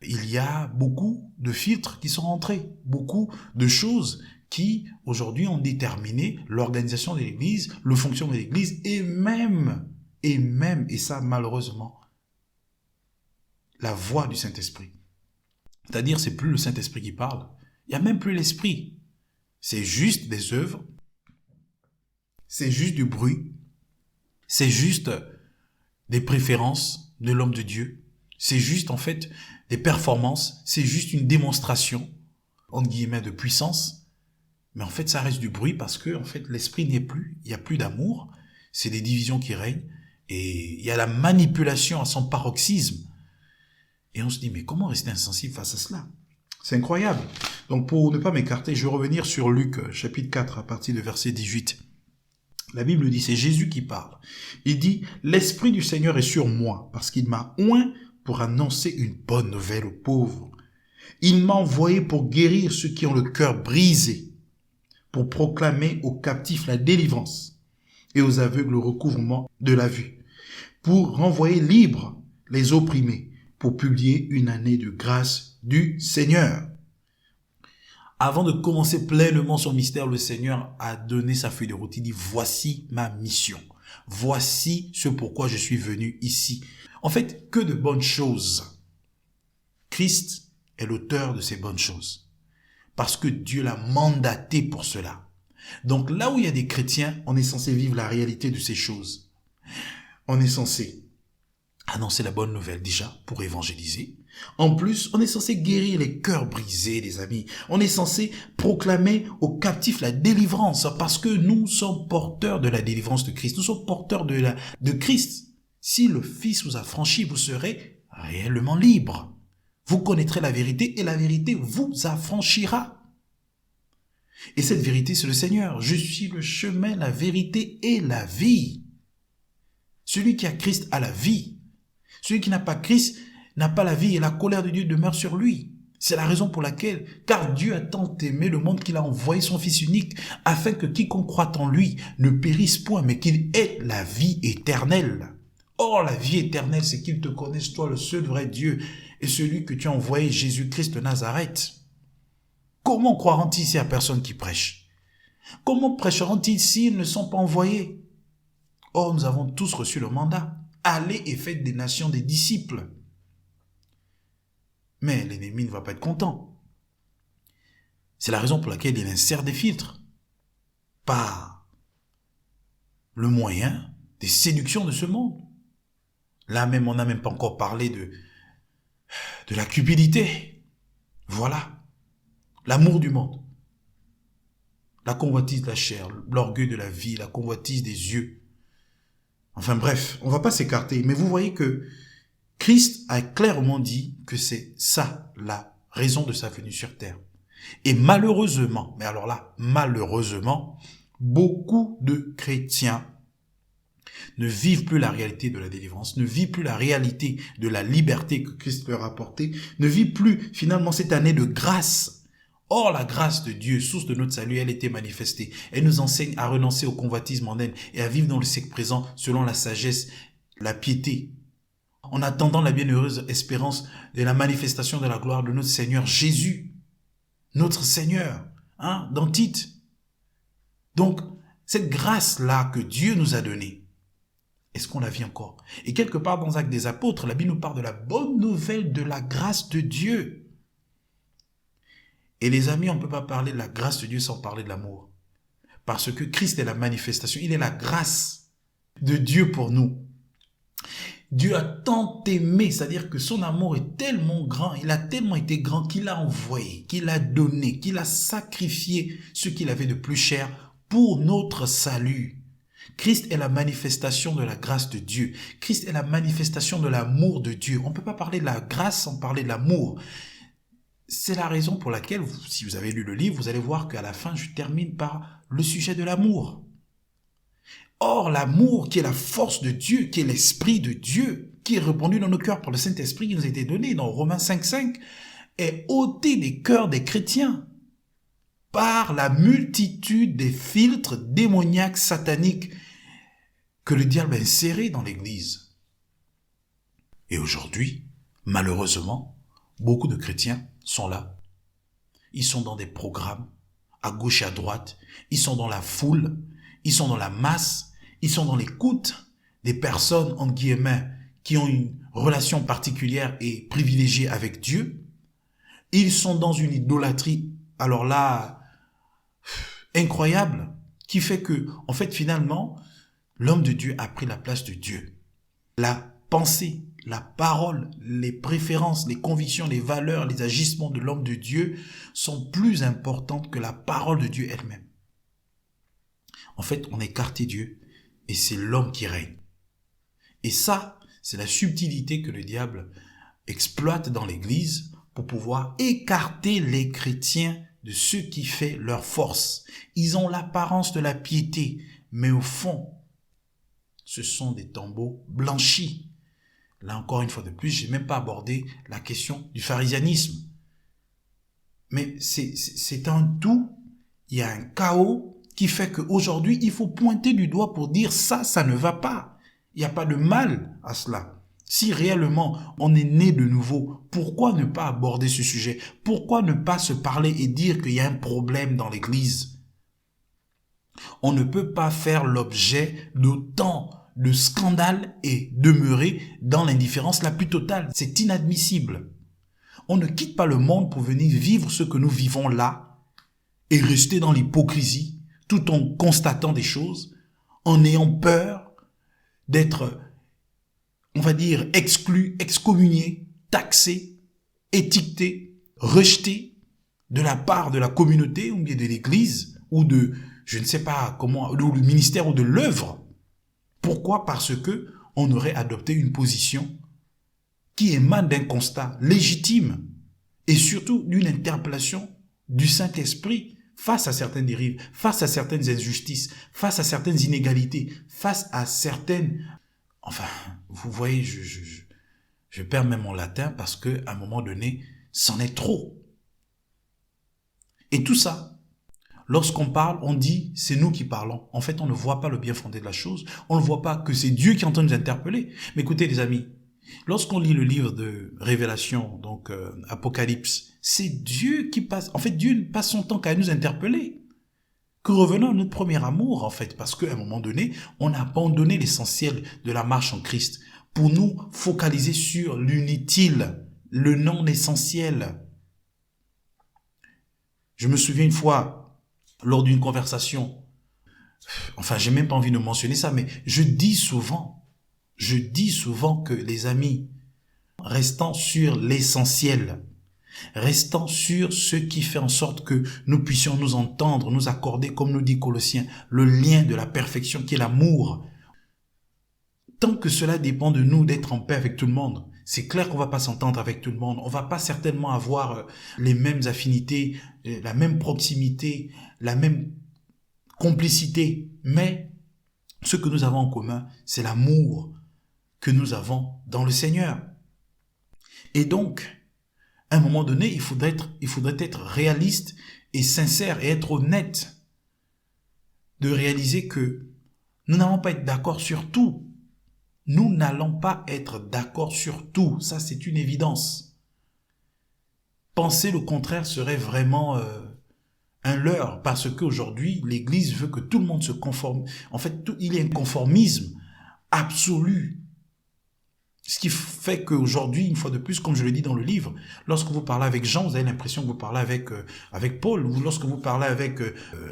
il y a beaucoup de filtres qui sont rentrés, beaucoup de choses qui, aujourd'hui, ont déterminé l'organisation de l'Église, le fonctionnement de l'Église, et même, et ça, malheureusement, la voix du Saint-Esprit. C'est-à-dire, c'est plus le Saint-Esprit qui parle. Il n'y a même plus l'Esprit. C'est juste des œuvres. C'est juste du bruit. C'est juste des préférences de l'homme de Dieu. C'est juste, en fait, des performances. C'est juste une démonstration, entre guillemets, de puissance. Mais en fait, ça reste du bruit parce que, en fait, l'esprit n'est plus. Il n'y a plus d'amour. C'est des divisions qui règnent. Et il y a la manipulation à son paroxysme. Et on se dit, mais comment rester insensible face à cela? C'est incroyable. Donc, pour ne pas m'écarter, je vais revenir sur Luc, chapitre 4, à partir de verset 18. La Bible dit, c'est Jésus qui parle. Il dit, « L'Esprit du Seigneur est sur moi, parce qu'il m'a oint pour annoncer une bonne nouvelle aux pauvres. Il m'a envoyé pour guérir ceux qui ont le cœur brisé, pour proclamer aux captifs la délivrance et aux aveugles le recouvrement de la vue, pour renvoyer libres les opprimés, pour publier une année de grâce du Seigneur. » Avant de commencer pleinement son mystère, le Seigneur a donné sa feuille de route. Il dit, voici ma mission. Voici ce pourquoi je suis venu ici. En fait, que de bonnes choses. Christ est l'auteur de ces bonnes choses. Parce que Dieu l'a mandaté pour cela. Donc là où il y a des chrétiens, on est censé vivre la réalité de ces choses. On est censé annoncer la bonne nouvelle déjà pour évangéliser. En plus, on est censé guérir les cœurs brisés, les amis. On est censé proclamer aux captifs la délivrance parce que nous sommes porteurs de la délivrance de Christ. Nous sommes porteurs de Christ. Si le Fils vous a franchi, vous serez réellement libre. Vous connaîtrez la vérité et la vérité vous affranchira. Et cette vérité, c'est le Seigneur. Je suis le chemin, la vérité et la vie. Celui qui a Christ a la vie. Celui qui n'a pas Christ n'a pas la vie et la colère de Dieu demeure sur lui. C'est la raison pour laquelle, car Dieu a tant aimé le monde qu'il a envoyé son Fils unique, afin que quiconque croit en lui ne périsse point, mais qu'il ait la vie éternelle. Or, la vie éternelle, c'est qu'il te connaisse, toi, le seul vrai Dieu, et celui que tu as envoyé, Jésus-Christ de Nazareth. Comment croiront-ils s'il n'y a personne qui prêche? Comment prêcheront-ils s'ils ne sont pas envoyés? Or, nous avons tous reçu le mandat. Allez et faites des nations des disciples. Mais l'ennemi ne va pas être content. C'est la raison pour laquelle il insère des filtres. Par le moyen des séductions de ce monde. Là même, on n'a même pas encore parlé de la cupidité. Voilà. L'amour du monde. La convoitise de la chair, l'orgueil de la vie, la convoitise des yeux. Enfin bref, on ne va pas s'écarter. Mais vous voyez que Christ a clairement dit que c'est ça la raison de sa venue sur terre. Et malheureusement, mais alors là, malheureusement, beaucoup de chrétiens ne vivent plus la réalité de la délivrance, ne vivent plus la réalité de la liberté que Christ leur a apportée, ne vivent plus finalement cette année de grâce. Or, la grâce de Dieu, source de notre salut, elle était manifestée. Elle nous enseigne à renoncer au convoitisme mondain et à vivre dans le siècle présent selon la sagesse, la piété, en attendant la bienheureuse espérance de la manifestation de la gloire de notre Seigneur Jésus, notre Seigneur, dans Tite. Donc, cette grâce-là que Dieu nous a donnée, est-ce qu'on la vit encore? Et quelque part dans Actes des Apôtres, la Bible nous parle de la bonne nouvelle de la grâce de Dieu. Et les amis, on ne peut pas parler de la grâce de Dieu sans parler de l'amour. Parce que Christ est la manifestation, il est la grâce de Dieu pour nous. Dieu a tant aimé, c'est-à-dire que son amour est tellement grand, il a tellement été grand qu'il a envoyé, qu'il a donné, qu'il a sacrifié ce qu'il avait de plus cher pour notre salut. Christ est la manifestation de la grâce de Dieu. Christ est la manifestation de l'amour de Dieu. On ne peut pas parler de la grâce sans parler de l'amour. C'est la raison pour laquelle, si vous avez lu le livre, vous allez voir qu'à la fin, je termine par le sujet de l'amour. Or, l'amour qui est la force de Dieu, qui est l'esprit de Dieu, qui est répandu dans nos cœurs par le Saint-Esprit qui nous a été donné dans Romains 5,5, est ôté des cœurs des chrétiens par la multitude des filtres démoniaques sataniques que le diable a insérés dans l'Église. Et aujourd'hui, malheureusement, beaucoup de chrétiens sont là. Ils sont dans des programmes, à gauche et à droite. Ils sont dans la foule. Ils sont dans la masse. Ils sont dans l'écoute des personnes, entre guillemets, qui ont une relation particulière et privilégiée avec Dieu. Ils sont dans une idolâtrie, alors là, incroyable, qui fait que, en fait, finalement, l'homme de Dieu a pris la place de Dieu. La pensée, la parole, les préférences, les convictions, les valeurs, les agissements de l'homme de Dieu sont plus importantes que la parole de Dieu elle-même. En fait, on a écarté Dieu et c'est l'homme qui règne. Et ça, c'est la subtilité que le diable exploite dans l'Église pour pouvoir écarter les chrétiens de ce qui fait leur force. Ils ont l'apparence de la piété, mais au fond, ce sont des tombeaux blanchis. Là encore une fois de plus, j'ai même pas abordé la question du pharisianisme. Mais c'est un tout, il y a un chaos qui fait qu'aujourd'hui, il faut pointer du doigt pour dire ça ne va pas. Il n'y a pas de mal à cela. Si réellement on est né de nouveau, pourquoi ne pas aborder ce sujet? Pourquoi ne pas se parler et dire qu'il y a un problème dans l'Église? On ne peut pas faire l'objet d'autant de scandales et demeurer dans l'indifférence la plus totale. C'est inadmissible. On ne quitte pas le monde pour venir vivre ce que nous vivons là et rester dans l'hypocrisie tout en constatant des choses, en ayant peur d'être, on va dire, exclu, excommunié, taxé, étiqueté, rejeté de la part de la communauté ou bien de l'Église ou de, je ne sais pas comment, ou du ministère ou de l'œuvre. Pourquoi? Parce que on aurait adopté une position qui émane d'un constat légitime et surtout d'une interpellation du Saint-Esprit face à certaines dérives, face à certaines injustices, face à certaines inégalités, face à certaines... Enfin, vous voyez, Je perds même mon latin parce qu'à un moment donné, c'en est trop. Et tout ça, lorsqu'on parle, on dit c'est nous qui parlons. En fait, on ne voit pas le bien fondé de la chose. On ne voit pas que c'est Dieu qui est en train de nous interpeller. Mais écoutez les amis, lorsqu'on lit le livre de Révélation, donc Apocalypse, c'est Dieu qui passe. En fait, Dieu ne passe son temps qu'à nous interpeller. Que revenons à notre premier amour, en fait, parce qu'à un moment donné, on a abandonné l'essentiel de la marche en Christ pour nous focaliser sur l'inutile, le non-essentiel. Je me souviens une fois, lors d'une conversation, enfin, j'ai même pas envie de mentionner ça, mais je dis souvent que les amis, restant sur l'essentiel, restant sur ce qui fait en sorte que nous puissions nous entendre, nous accorder, comme nous dit Colossiens, le lien de la perfection qui est l'amour. Tant que cela dépend de nous d'être en paix avec tout le monde, c'est clair qu'on va pas s'entendre avec tout le monde. On va pas certainement avoir les mêmes affinités, la même proximité, la même complicité. Mais ce que nous avons en commun, c'est l'amour que nous avons dans le Seigneur. Et donc, à un moment donné, il faudrait être réaliste et sincère et être honnête de réaliser que nous n'allons pas être d'accord sur tout. Nous n'allons pas être d'accord sur tout. Ça, c'est une évidence. Penser le contraire serait vraiment un leurre parce qu'aujourd'hui, l'Église veut que tout le monde se conforme. En fait, il y a un conformisme absolu. Ce qui fait qu'aujourd'hui, une fois de plus, comme je le dis dans le livre, lorsque vous parlez avec Jean, vous avez l'impression que vous parlez avec Paul. Ou lorsque vous parlez avec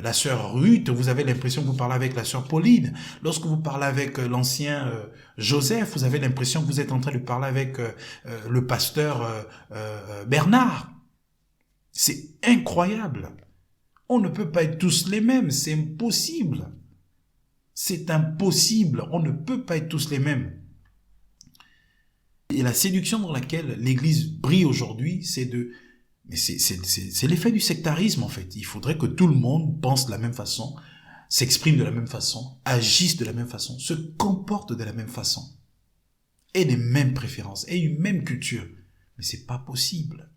la sœur Ruth, vous avez l'impression que vous parlez avec la sœur Pauline. Lorsque vous parlez avec l'ancien Joseph, vous avez l'impression que vous êtes en train de parler avec le pasteur Bernard. C'est incroyable. On ne peut pas être tous les mêmes. C'est impossible. C'est impossible. On ne peut pas être tous les mêmes. Et la séduction dans laquelle l'Église brille aujourd'hui, c'est l'effet du sectarisme en fait. Il faudrait que tout le monde pense de la même façon, s'exprime de la même façon, agisse de la même façon, se comporte de la même façon, ait les mêmes préférences, ait une même culture. Mais c'est pas possible.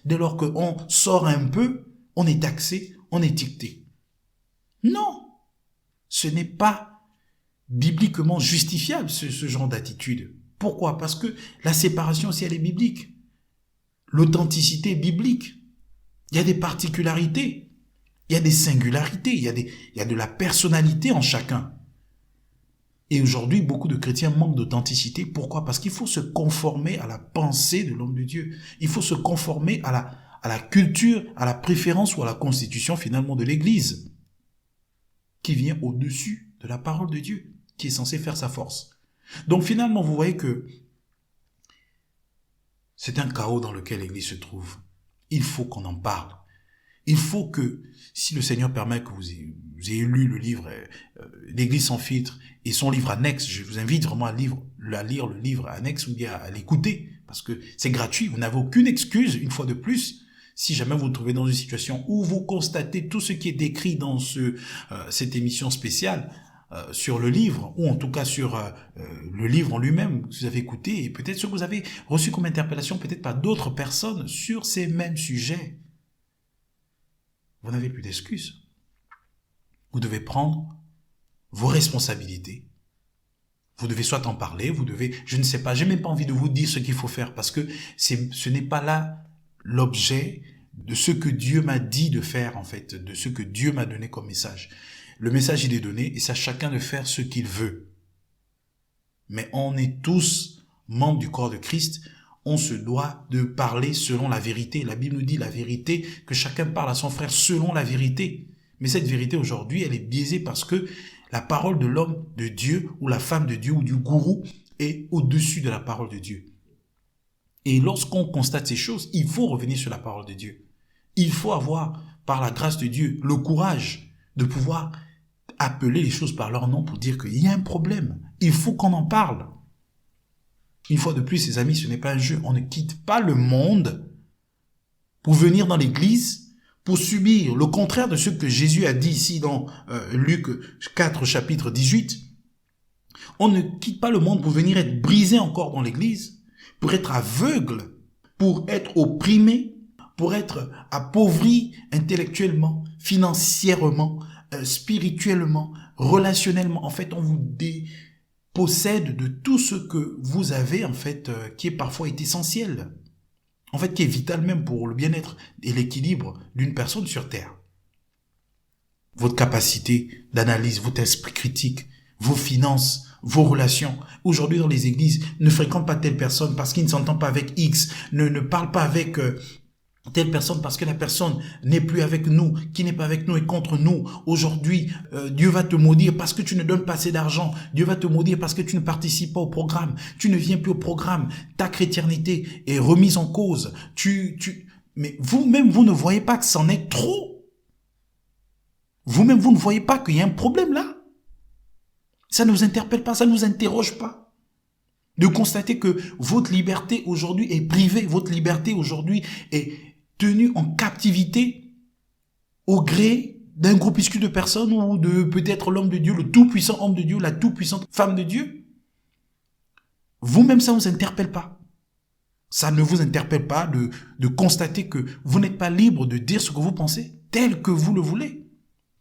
Dès lors qu'on sort un peu, on est taxé, on est étiqueté. Non, ce n'est pas bibliquement justifiable ce genre d'attitude. Pourquoi? Parce que la séparation aussi, elle est biblique. L'authenticité est biblique. Il y a des particularités. Il y a des singularités. Il y a de la personnalité en chacun. Et aujourd'hui, beaucoup de chrétiens manquent d'authenticité. Pourquoi? Parce qu'il faut se conformer à la pensée de l'homme de Dieu. Il faut se conformer à la culture, à la préférence ou à la constitution finalement de l'Église, qui vient au-dessus de la parole de Dieu, qui est censée faire sa force. Donc finalement, vous voyez que c'est un chaos dans lequel l'Église se trouve. Il faut qu'on en parle. Il faut que, si le Seigneur permet que vous ayez lu le livre L'Église sans filtre et son livre annexe, je vous invite vraiment à lire le livre annexe ou bien à l'écouter, parce que c'est gratuit, vous n'avez aucune excuse, une fois de plus. Si jamais vous vous trouvez dans une situation où vous constatez tout ce qui est décrit dans cette émission spéciale, sur le livre, ou en tout cas sur le livre en lui-même, que vous avez écouté, et peut-être ce que vous avez reçu comme interpellation, peut-être par d'autres personnes, sur ces mêmes sujets, vous n'avez plus d'excuses. Vous devez prendre vos responsabilités. Vous devez soit en parler, vous devez, je ne sais pas, j'ai même pas envie de vous dire ce qu'il faut faire, parce que ce n'est pas là l'objet de ce que Dieu m'a dit de faire, en fait, de ce que Dieu m'a donné comme message. Le message, il est donné et c'est à chacun de faire ce qu'il veut. Mais on est tous membres du corps de Christ. On se doit de parler selon la vérité. La Bible nous dit la vérité, que chacun parle à son frère selon la vérité. Mais cette vérité aujourd'hui, elle est biaisée parce que la parole de l'homme de Dieu ou la femme de Dieu ou du gourou est au-dessus de la parole de Dieu. Et lorsqu'on constate ces choses, il faut revenir sur la parole de Dieu. Il faut avoir, par la grâce de Dieu, le courage de pouvoir appeler les choses par leur nom pour dire qu'il y a un problème. Il faut qu'on en parle. Une fois de plus, les amis, ce n'est pas un jeu. On ne quitte pas le monde pour venir dans l'église, pour subir le contraire de ce que Jésus a dit ici dans Luc 4, chapitre 18. On ne quitte pas le monde pour venir être brisé encore dans l'église, pour être aveugle, pour être opprimé, pour être appauvri intellectuellement, financièrement, spirituellement, relationnellement. En fait, on vous dépossède de tout ce que vous avez, en fait, qui est parfois est essentiel. En fait, qui est vital même pour le bien-être et l'équilibre d'une personne sur Terre. Votre capacité d'analyse, votre esprit critique, vos finances, vos relations. Aujourd'hui, dans les églises, ne fréquente pas telle personne parce qu'il ne s'entend pas avec X, ne parle pas avec telle personne parce que la personne n'est plus avec nous, qui n'est pas avec nous est contre nous. Aujourd'hui, Dieu va te maudire parce que tu ne donnes pas assez d'argent. Dieu va te maudire parce que tu ne participes pas au programme. Tu ne viens plus au programme. Ta chrétienté est remise en cause. Mais vous-même, vous ne voyez pas que c'en est trop. Vous-même, vous ne voyez pas qu'il y a un problème là. Ça ne vous interpelle pas, ça ne vous interroge pas. De constater que votre liberté aujourd'hui est privée, votre liberté aujourd'hui est tenue en captivité au gré d'un groupuscule de personnes ou de peut-être l'homme de Dieu, le tout-puissant homme de Dieu, la tout-puissante femme de Dieu. Vous-même, ça ne vous interpelle pas. Ça ne vous interpelle pas de constater que vous n'êtes pas libre de dire ce que vous pensez, tel que vous le voulez.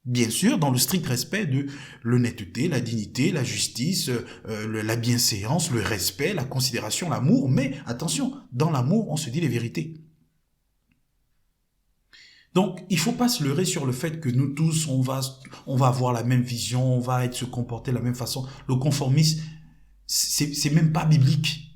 Bien sûr, dans le strict respect de l'honnêteté, la dignité, la justice, la bienséance, le respect, la considération, l'amour. Mais attention, dans l'amour, on se dit les vérités. Donc, il ne faut pas se leurrer sur le fait que nous tous, on va avoir la même vision, on va se comporter de la même façon. Le conformisme, c'est même pas biblique.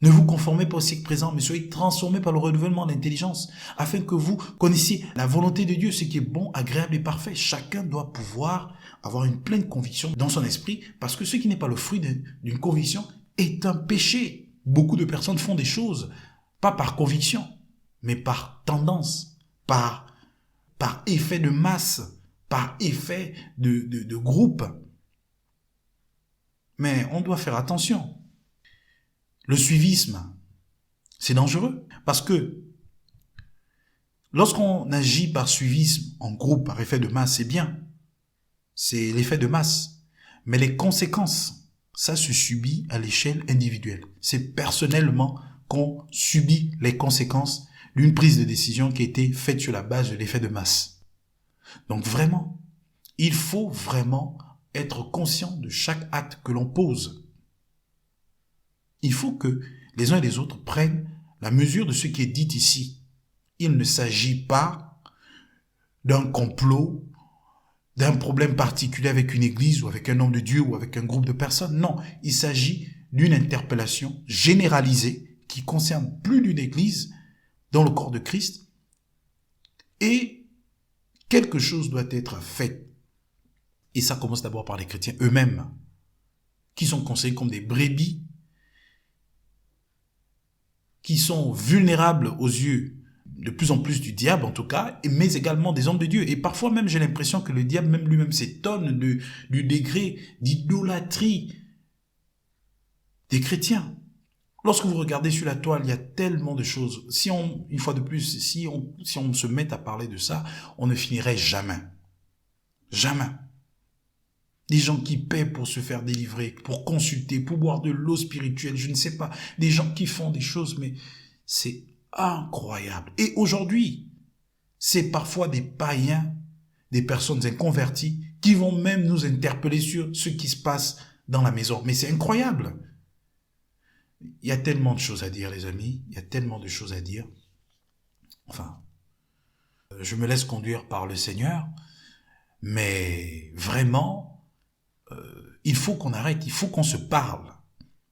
Ne vous conformez pas au siècle présent, mais soyez transformés par le renouvellement de l'intelligence, afin que vous connaissiez la volonté de Dieu, ce qui est bon, agréable et parfait. Chacun doit pouvoir avoir une pleine conviction dans son esprit, parce que ce qui n'est pas le fruit d'une conviction est un péché. Beaucoup de personnes font des choses, pas par conviction, mais par tendance, par effet de masse, par effet de groupe. Mais on doit faire attention. Le suivisme, c'est dangereux parce que lorsqu'on agit par suivisme en groupe, par effet de masse, c'est bien. C'est l'effet de masse. Mais les conséquences, ça se subit à l'échelle individuelle. C'est personnellement qu'on subit les conséquences d'une prise de décision qui a été faite sur la base de l'effet de masse. Donc vraiment, il faut vraiment être conscient de chaque acte que l'on pose. Il faut que les uns et les autres prennent la mesure de ce qui est dit ici. Il ne s'agit pas d'un complot, d'un problème particulier avec une église ou avec un homme de Dieu ou avec un groupe de personnes. Non, il s'agit d'une interpellation généralisée qui concerne plus d'une église dans le corps de Christ et quelque chose doit être fait. Et ça commence d'abord par les chrétiens eux-mêmes qui sont considérés comme des brebis qui sont vulnérables aux yeux de plus en plus du diable en tout cas, mais également des hommes de Dieu. Et parfois même j'ai l'impression que le diable même lui-même s'étonne du degré d'idolâtrie des chrétiens. Lorsque vous regardez sur la toile, il y a tellement de choses. Une fois de plus, si on se met à parler de ça, on ne finirait jamais. Jamais. Des gens qui paient pour se faire délivrer, pour consulter, pour boire de l'eau spirituelle, je ne sais pas. Des gens qui font des choses, mais c'est incroyable. Et aujourd'hui, c'est parfois des païens, des personnes inconverties, qui vont même nous interpeller sur ce qui se passe dans la maison. Mais c'est incroyable. Il y a tellement de choses à dire, les amis. Il y a tellement de choses à dire. Enfin, je me laisse conduire par le Seigneur, mais vraiment, il faut qu'on arrête, il faut qu'on se parle.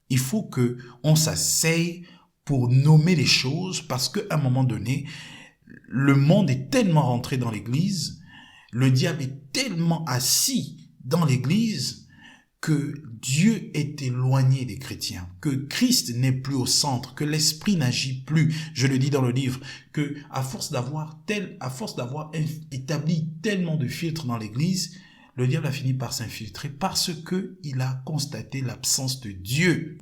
Il faut qu'on s'asseye pour nommer les choses parce qu'à un moment donné, le monde est tellement rentré dans l'église, le diable est tellement assis dans l'église que Dieu est éloigné des chrétiens, que Christ n'est plus au centre, que l'esprit n'agit plus. Je le dis dans le livre, que à force d'avoir établi tellement de filtres dans l'église, le diable a fini par s'infiltrer parce que il a constaté l'absence de Dieu.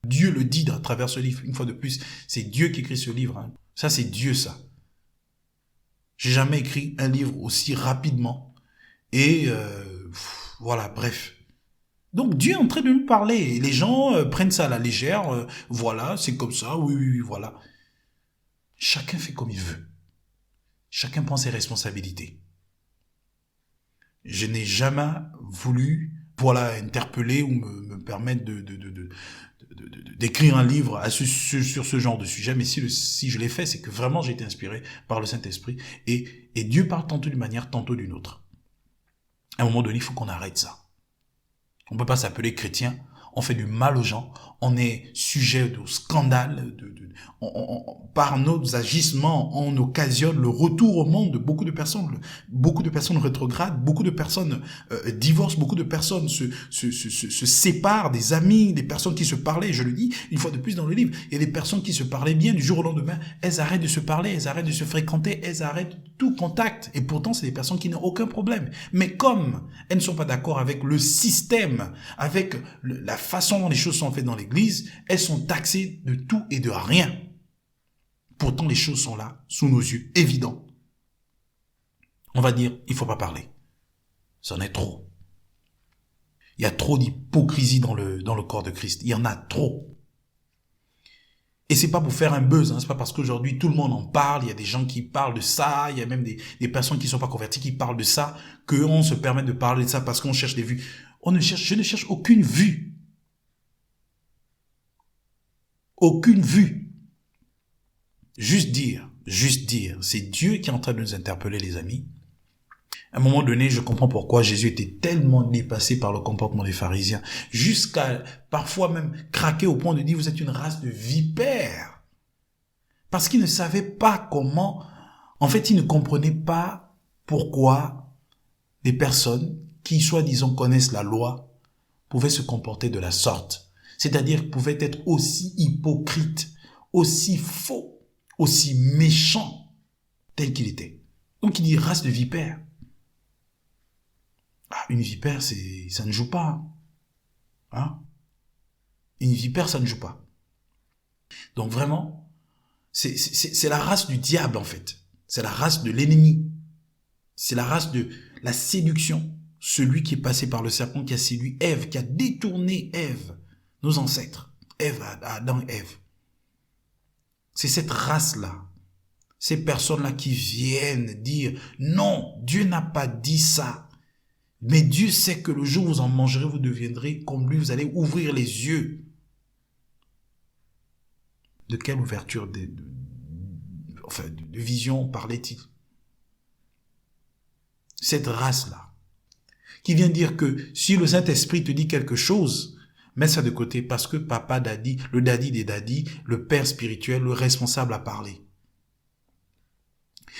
Dieu le dit à travers ce livre, une fois de plus, c'est Dieu qui écrit ce livre. Hein. Ça, c'est Dieu, ça. J'ai jamais écrit un livre aussi rapidement et Voilà, bref. Donc Dieu est en train de nous parler. Et les gens prennent ça à la légère. Voilà, c'est comme ça. Oui, oui, oui, voilà. Chacun fait comme il veut. Chacun prend ses responsabilités. Je n'ai jamais voulu, voilà, interpeller ou me permettre d'écrire un livre sur ce genre de sujet. Mais si je l'ai fait, c'est que vraiment j'ai été inspiré par le Saint-Esprit. Et Dieu parle tantôt d'une manière, tantôt d'une autre. À un moment donné, il faut qu'on arrête ça. On ne peut pas s'appeler chrétien, on fait du mal aux gens, on est sujet au scandale, par nos agissements, on occasionne le retour au monde de beaucoup de personnes rétrogrades, beaucoup de personnes divorcent, beaucoup de personnes se séparent des amis, des personnes qui se parlaient, je le dis une fois de plus dans le livre, il y a des personnes qui se parlaient bien du jour au lendemain, elles arrêtent de se parler, elles arrêtent de se fréquenter, elles arrêtent tout contact, et pourtant c'est des personnes qui n'ont aucun problème. Mais comme elles ne sont pas d'accord avec le système, avec la façon dont les choses sont faites dans l'église, elles sont taxées de tout et de rien. Pourtant, les choses sont là, sous nos yeux, évidents. On va dire, il ne faut pas parler. C'en est trop. Il y a trop d'hypocrisie dans le corps de Christ. Il y en a trop. Et c'est pas pour faire un buzz, hein. C'est pas parce qu'aujourd'hui tout le monde en parle, il y a des gens qui parlent de ça, il y a même des personnes qui ne sont pas converties qui parlent de ça, qu'on se permet de parler de ça parce qu'on cherche des vues. Je ne cherche aucune vue. Aucune vue. Juste dire, c'est Dieu qui est en train de nous interpeller, les amis. À un moment donné, je comprends pourquoi Jésus était tellement dépassé par le comportement des pharisiens, jusqu'à parfois même craquer au point de dire, vous êtes une race de vipères. Parce qu'il ne savait pas comment, en fait, il ne comprenait pas pourquoi des personnes qui, soi-disant, connaissent la loi, pouvaient se comporter de la sorte. C'est-à-dire pouvaient être aussi hypocrites, aussi faux, aussi méchant tel qu'il était. Donc il dit race de vipères. Ah, une vipère, ça ne joue pas. Hein? Une vipère, ça ne joue pas. Donc vraiment, c'est la race du diable en fait. C'est la race de l'ennemi. C'est la race de la séduction. Celui qui est passé par le serpent, qui a séduit Ève, qui a détourné Ève, nos ancêtres. Ève, Adam et Ève. C'est cette race-là, ces personnes-là qui viennent dire « Non, Dieu n'a pas dit ça. Mais Dieu sait que le jour où vous en mangerez, vous deviendrez comme lui, vous allez ouvrir les yeux. » De quelle ouverture de vision parlait-il? Cette race-là, qui vient dire que si le Saint-Esprit te dit quelque chose, mets ça de côté parce que papa daddy, le daddy des daddy, le père spirituel, le responsable a parlé.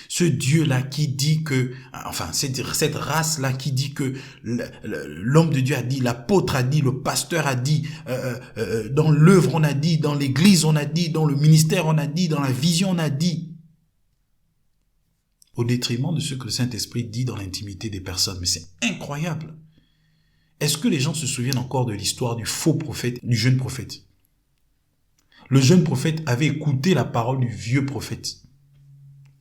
Ce Dieu-là qui dit que, enfin, cette race-là qui dit que l'homme de Dieu a dit, l'apôtre a dit, le pasteur a dit, dans l'œuvre on a dit, dans l'église on a dit, dans le ministère on a dit, dans la vision on a dit. Au détriment de ce que le Saint-Esprit dit dans l'intimité des personnes. Mais c'est incroyable. Est-ce que les gens se souviennent encore de l'histoire du faux prophète, du jeune prophète? Le jeune prophète avait écouté la parole du vieux prophète.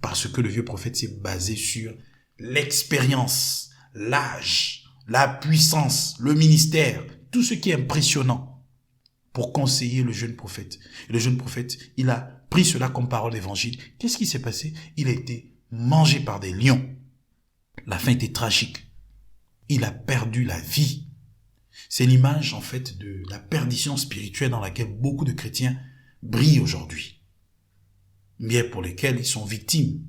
Parce que le vieux prophète s'est basé sur l'expérience, l'âge, la puissance, le ministère, tout ce qui est impressionnant pour conseiller le jeune prophète. Et le jeune prophète, il a pris cela comme parole d'évangile. Qu'est-ce qui s'est passé? Il a été mangé par des lions. La fin était tragique. Il a perdu la vie. C'est l'image, en fait, de la perdition spirituelle dans laquelle beaucoup de chrétiens brillent aujourd'hui. Bien pour lesquels ils sont victimes.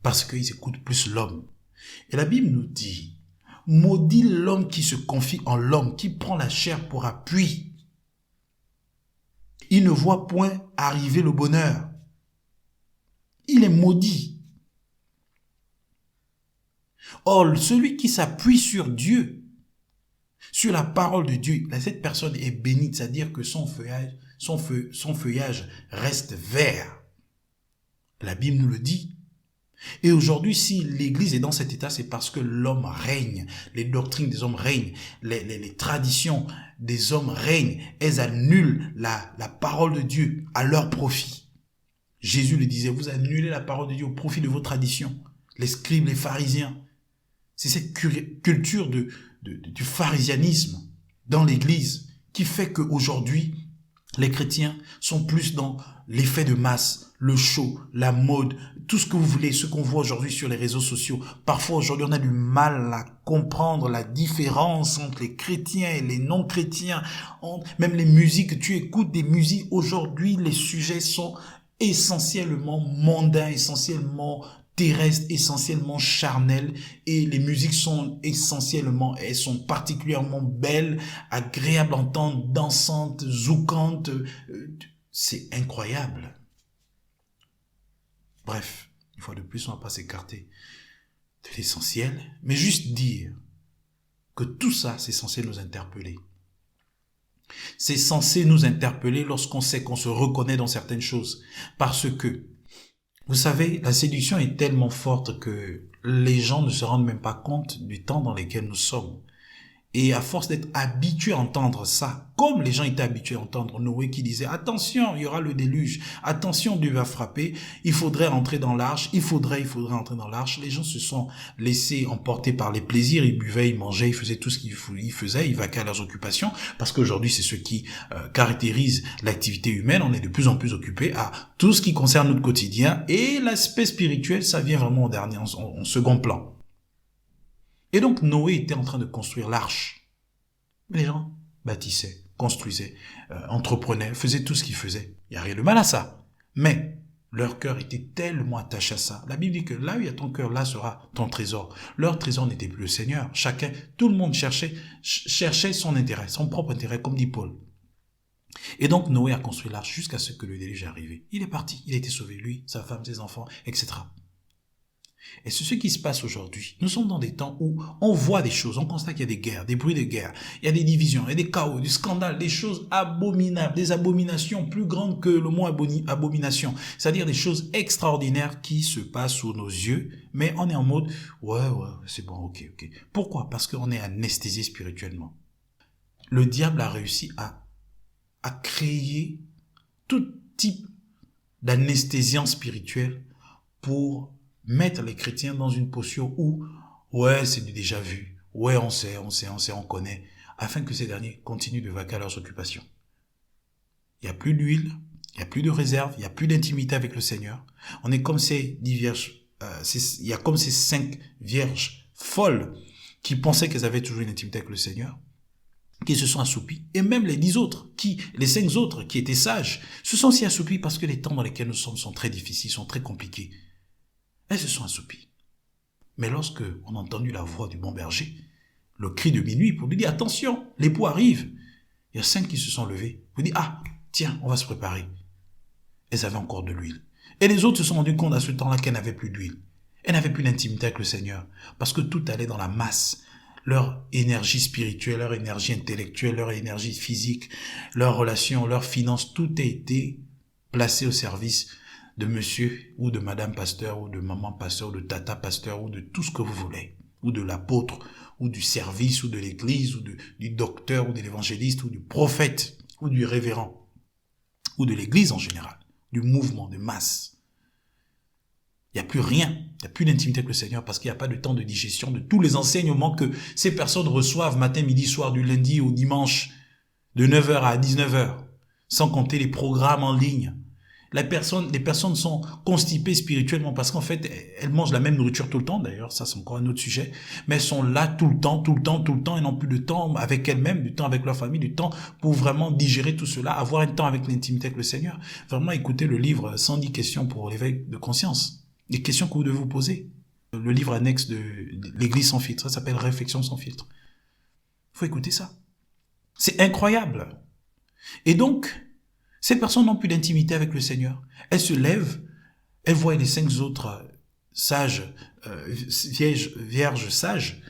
Parce qu'ils écoutent plus l'homme. Et la Bible nous dit, maudit l'homme qui se confie en l'homme, qui prend la chair pour appui. Il ne voit point arriver le bonheur. Il est maudit. Or, celui qui s'appuie sur Dieu, sur la parole de Dieu, cette personne est bénie, c'est-à-dire que son feuillage reste vert. La Bible nous le dit. Et aujourd'hui, si l'Église est dans cet état, c'est parce que l'homme règne, les doctrines des hommes règnent, les traditions des hommes règnent, elles annulent la parole de Dieu à leur profit. Jésus le disait, vous annulez la parole de Dieu au profit de vos traditions, les scribes, les pharisiens. C'est cette culture du pharisianisme dans l'Église qui fait qu'aujourd'hui, les chrétiens sont plus dans l'effet de masse, le show, la mode, tout ce que vous voulez, ce qu'on voit aujourd'hui sur les réseaux sociaux. Parfois, aujourd'hui, on a du mal à comprendre la différence entre les chrétiens et les non-chrétiens. Même les musiques, tu écoutes des musiques, aujourd'hui, les sujets sont essentiellement mondains, essentiellement terrestres, essentiellement charnels, et les musiques sont essentiellement, elles sont particulièrement belles, agréables à entendre, dansantes, zoukantes. C'est incroyable. Bref, une fois de plus, on ne va pas s'écarter de l'essentiel, mais juste dire que tout ça, c'est censé nous interpeller. C'est censé nous interpeller lorsqu'on sait qu'on se reconnaît dans certaines choses. Parce que, vous savez, la séduction est tellement forte que les gens ne se rendent même pas compte du temps dans lequel nous sommes. Et à force d'être habitués à entendre ça, comme les gens étaient habitués à entendre Noé qui disait « Attention, il y aura le déluge. Attention, Dieu va frapper. Il faudrait entrer dans l'arche. Il faudrait entrer dans l'arche. » Les gens se sont laissés emporter par les plaisirs. Ils buvaient, ils mangeaient, ils faisaient tout ce qu'ils faisaient. Ils vaquaient à leurs occupations. Parce qu'aujourd'hui, c'est ce qui caractérise l'activité humaine. On est de plus en plus occupé à tout ce qui concerne notre quotidien. Et l'aspect spirituel, ça vient vraiment en second plan. Et donc Noé était en train de construire l'arche. Les gens bâtissaient, construisaient, entreprenaient, faisaient tout ce qu'ils faisaient. Il n'y a rien de mal à ça. Mais leur cœur était tellement attaché à ça. La Bible dit que là où il y a ton cœur, là sera ton trésor. Leur trésor n'était plus le Seigneur. Chacun, tout le monde cherchait son intérêt, son propre intérêt, comme dit Paul. Et donc Noé a construit l'arche jusqu'à ce que le déluge est arrivé. Il est parti, il a été sauvé, lui, sa femme, ses enfants, etc. Et c'est ce qui se passe aujourd'hui. Nous sommes dans des temps où on voit des choses, on constate qu'il y a des guerres, des bruits de guerre, il y a des divisions, il y a des chaos, du scandale, des choses abominables, des abominations plus grandes que le mot abomination. C'est-à-dire des choses extraordinaires qui se passent sous nos yeux, mais on est en mode ouais, c'est bon, ok. Pourquoi? Parce qu'on est anesthésié spirituellement. Le diable a réussi à créer tout type d'anesthésiant spirituel pour mettre les chrétiens dans une posture où, ouais, c'est du déjà vu, ouais, on sait, on connaît, afin que ces derniers continuent de vaquer à leurs occupations. Il n'y a plus d'huile, il n'y a plus de réserve, il n'y a plus d'intimité avec le Seigneur. On est comme ces 10 vierges, il y a comme ces 5 vierges folles qui pensaient qu'elles avaient toujours une intimité avec le Seigneur, qui se sont assoupies. Et même les 10 autres, les 5 autres qui étaient sages, se sont aussi assoupies parce que les temps dans lesquels nous sommes sont très difficiles, sont très compliqués. Elles se sont assoupies. Mais lorsque on a entendu la voix du bon berger, le cri de minuit pour lui dire « Attention, l'époux arrive !» Il y a 5 qui se sont levés pour dire « Ah, tiens, on va se préparer. » Elles avaient encore de l'huile. Et les autres se sont rendus compte à ce temps-là qu'elles n'avaient plus d'huile. Elles n'avaient plus d'intimité avec le Seigneur parce que tout allait dans la masse. Leur énergie spirituelle, leur énergie intellectuelle, leur énergie physique, leurs relations, leurs finances, tout a été placé au service de monsieur ou de madame pasteur ou de maman pasteur ou de tata pasteur ou de tout ce que vous voulez, ou de l'apôtre ou du service ou de l'église ou du docteur ou de l'évangéliste ou du prophète ou du révérend ou de l'église en général, du mouvement de masse. Il n'y a plus rien, il n'y a plus d'intimité avec le Seigneur parce qu'il n'y a pas de temps de digestion de tous les enseignements que ces personnes reçoivent matin, midi, soir, du lundi au dimanche, de 9h à 19h, sans compter les programmes en ligne. Les personnes sont constipées spirituellement parce qu'en fait, elles mangent la même nourriture tout le temps. D'ailleurs, ça c'est encore un autre sujet. Mais elles sont là tout le temps. Elles n'ont plus de temps avec elles-mêmes, du temps avec leur famille, du temps pour vraiment digérer tout cela, avoir un temps avec l'intimité avec le Seigneur. Vraiment, écoutez le livre 110 questions pour l'éveil de conscience. Les questions que vous devez vous poser. Le livre annexe de l'Église sans filtre. Ça s'appelle Réflexion sans filtre. Il faut écouter ça. C'est incroyable. Et donc, ces personnes n'ont plus d'intimité avec le Seigneur. Elles se lèvent, elles voient les 5 autres sages, vierges sages,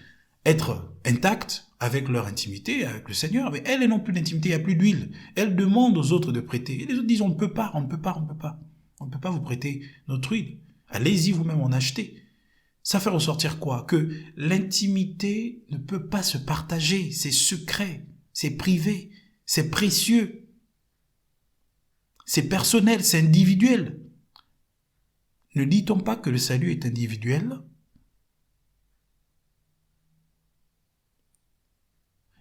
être intactes avec leur intimité avec le Seigneur. Mais elles n'ont plus d'intimité, il n'y a plus d'huile. Elles demandent aux autres de prêter. Et les autres disent, on ne peut pas. On ne peut pas vous prêter notre huile. Allez-y vous-même en acheter. Ça fait ressortir quoi? Que l'intimité ne peut pas se partager. C'est secret, c'est privé, c'est précieux. C'est personnel, c'est individuel. Ne dit-on pas que le salut est individuel?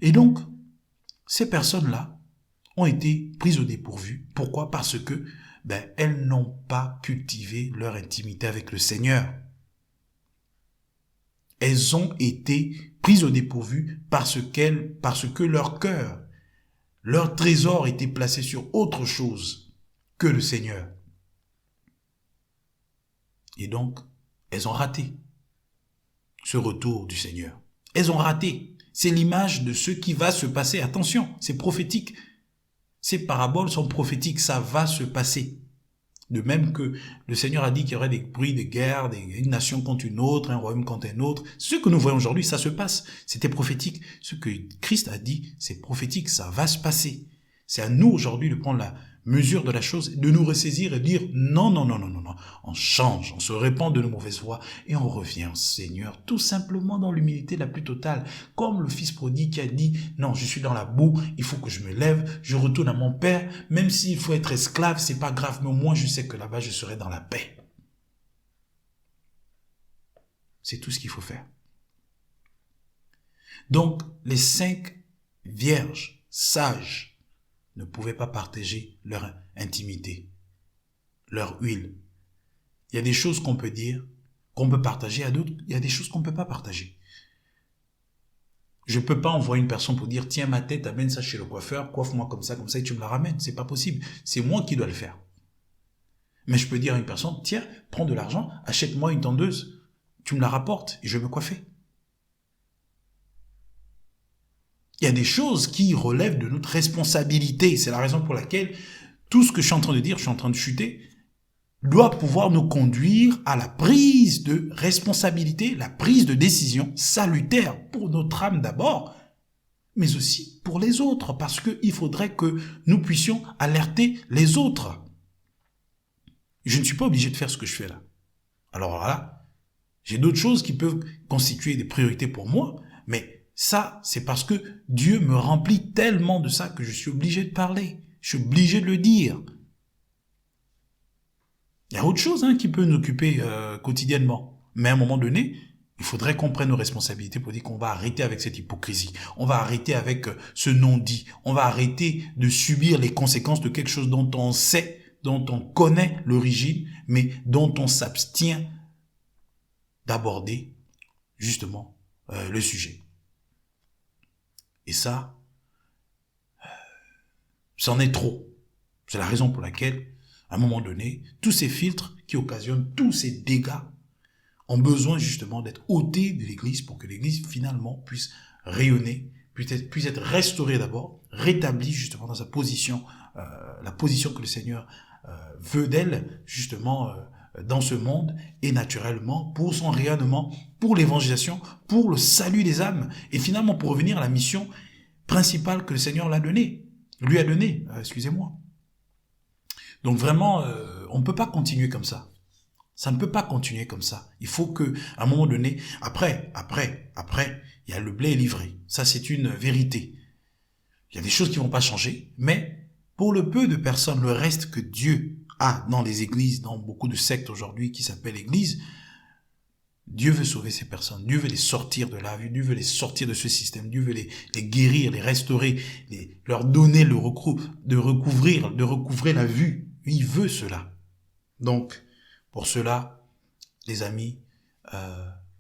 Et donc, ces personnes-là ont été prises au dépourvu. Pourquoi? Parce que elles n'ont pas cultivé leur intimité avec le Seigneur. Elles ont été prises au dépourvu parce que leur cœur, leur trésor était placé sur autre chose que le Seigneur. Et donc, elles ont raté ce retour du Seigneur. Elles ont raté. C'est l'image de ce qui va se passer. Attention, c'est prophétique. Ces paraboles sont prophétiques, ça va se passer. De même que le Seigneur a dit qu'il y aurait des bruits de guerre, une nation contre une autre, un royaume contre un autre. Ce que nous voyons aujourd'hui, ça se passe. C'était prophétique. Ce que Christ a dit, c'est prophétique, ça va se passer. C'est à nous aujourd'hui de prendre la mesure de la chose, de nous ressaisir et dire non, non, non, non, non, non. On change, on se répand de nos mauvaises voies et on revient au Seigneur tout simplement dans l'humilité la plus totale. Comme le fils prodigue qui a dit non, je suis dans la boue, il faut que je me lève, je retourne à mon père, même s'il faut être esclave, c'est pas grave, mais au moins je sais que là-bas je serai dans la paix. C'est tout ce qu'il faut faire. Donc, les 5 vierges sages ne pouvaient pas partager leur intimité, leur huile. Il y a des choses qu'on peut dire, qu'on peut partager, à d'autres, il y a des choses qu'on ne peut pas partager. Je ne peux pas envoyer une personne pour dire, tiens ma tête, amène ça chez le coiffeur, coiffe-moi comme ça, et tu me la ramènes. C'est pas possible. C'est moi qui dois le faire. Mais je peux dire à une personne, tiens, prends de l'argent, achète-moi une tondeuse, tu me la rapportes et je vais me coiffer. Il y a des choses qui relèvent de notre responsabilité. C'est la raison pour laquelle tout ce que je suis en train de dire, je suis en train de chuter, doit pouvoir nous conduire à la prise de responsabilité, la prise de décision salutaire pour notre âme d'abord, mais aussi pour les autres, parce qu'il faudrait que nous puissions alerter les autres. Je ne suis pas obligé de faire ce que je fais là. Alors là, j'ai d'autres choses qui peuvent constituer des priorités pour moi, mais ça, c'est parce que Dieu me remplit tellement de ça que je suis obligé de parler. Je suis obligé de le dire. Il y a autre chose qui peut nous occuper quotidiennement. Mais à un moment donné, il faudrait qu'on prenne nos responsabilités pour dire qu'on va arrêter avec cette hypocrisie. On va arrêter avec ce non-dit. On va arrêter de subir les conséquences de quelque chose dont on sait, dont on connaît l'origine, mais dont on s'abstient d'aborder justement le sujet. Et ça, c'en est trop. C'est la raison pour laquelle, à un moment donné, tous ces filtres qui occasionnent tous ces dégâts ont besoin justement d'être ôtés de l'Église pour que l'Église finalement puisse rayonner, puisse être restaurée d'abord, rétablie justement dans sa position, la position que le Seigneur veut d'elle justement dans ce monde et naturellement pour son rayonnement, pour l'évangélisation, pour le salut des âmes et finalement pour revenir à la mission principale que le Seigneur lui a donnée, excusez-moi. Donc vraiment, on ne peut pas continuer comme ça. Ça ne peut pas continuer comme ça. Il faut que, à un moment donné, après, il y a le blé livré. Ça, c'est une vérité. Il y a des choses qui vont pas changer, mais pour le peu de personnes, le reste que Dieu a dans les églises, dans beaucoup de sectes aujourd'hui qui s'appellent églises, Dieu veut sauver ces personnes. Dieu veut les sortir de là. Dieu veut les sortir de ce système. Dieu veut les guérir, les restaurer, leur donner de recouvrer la vue. Il veut cela. Donc, pour cela, les amis,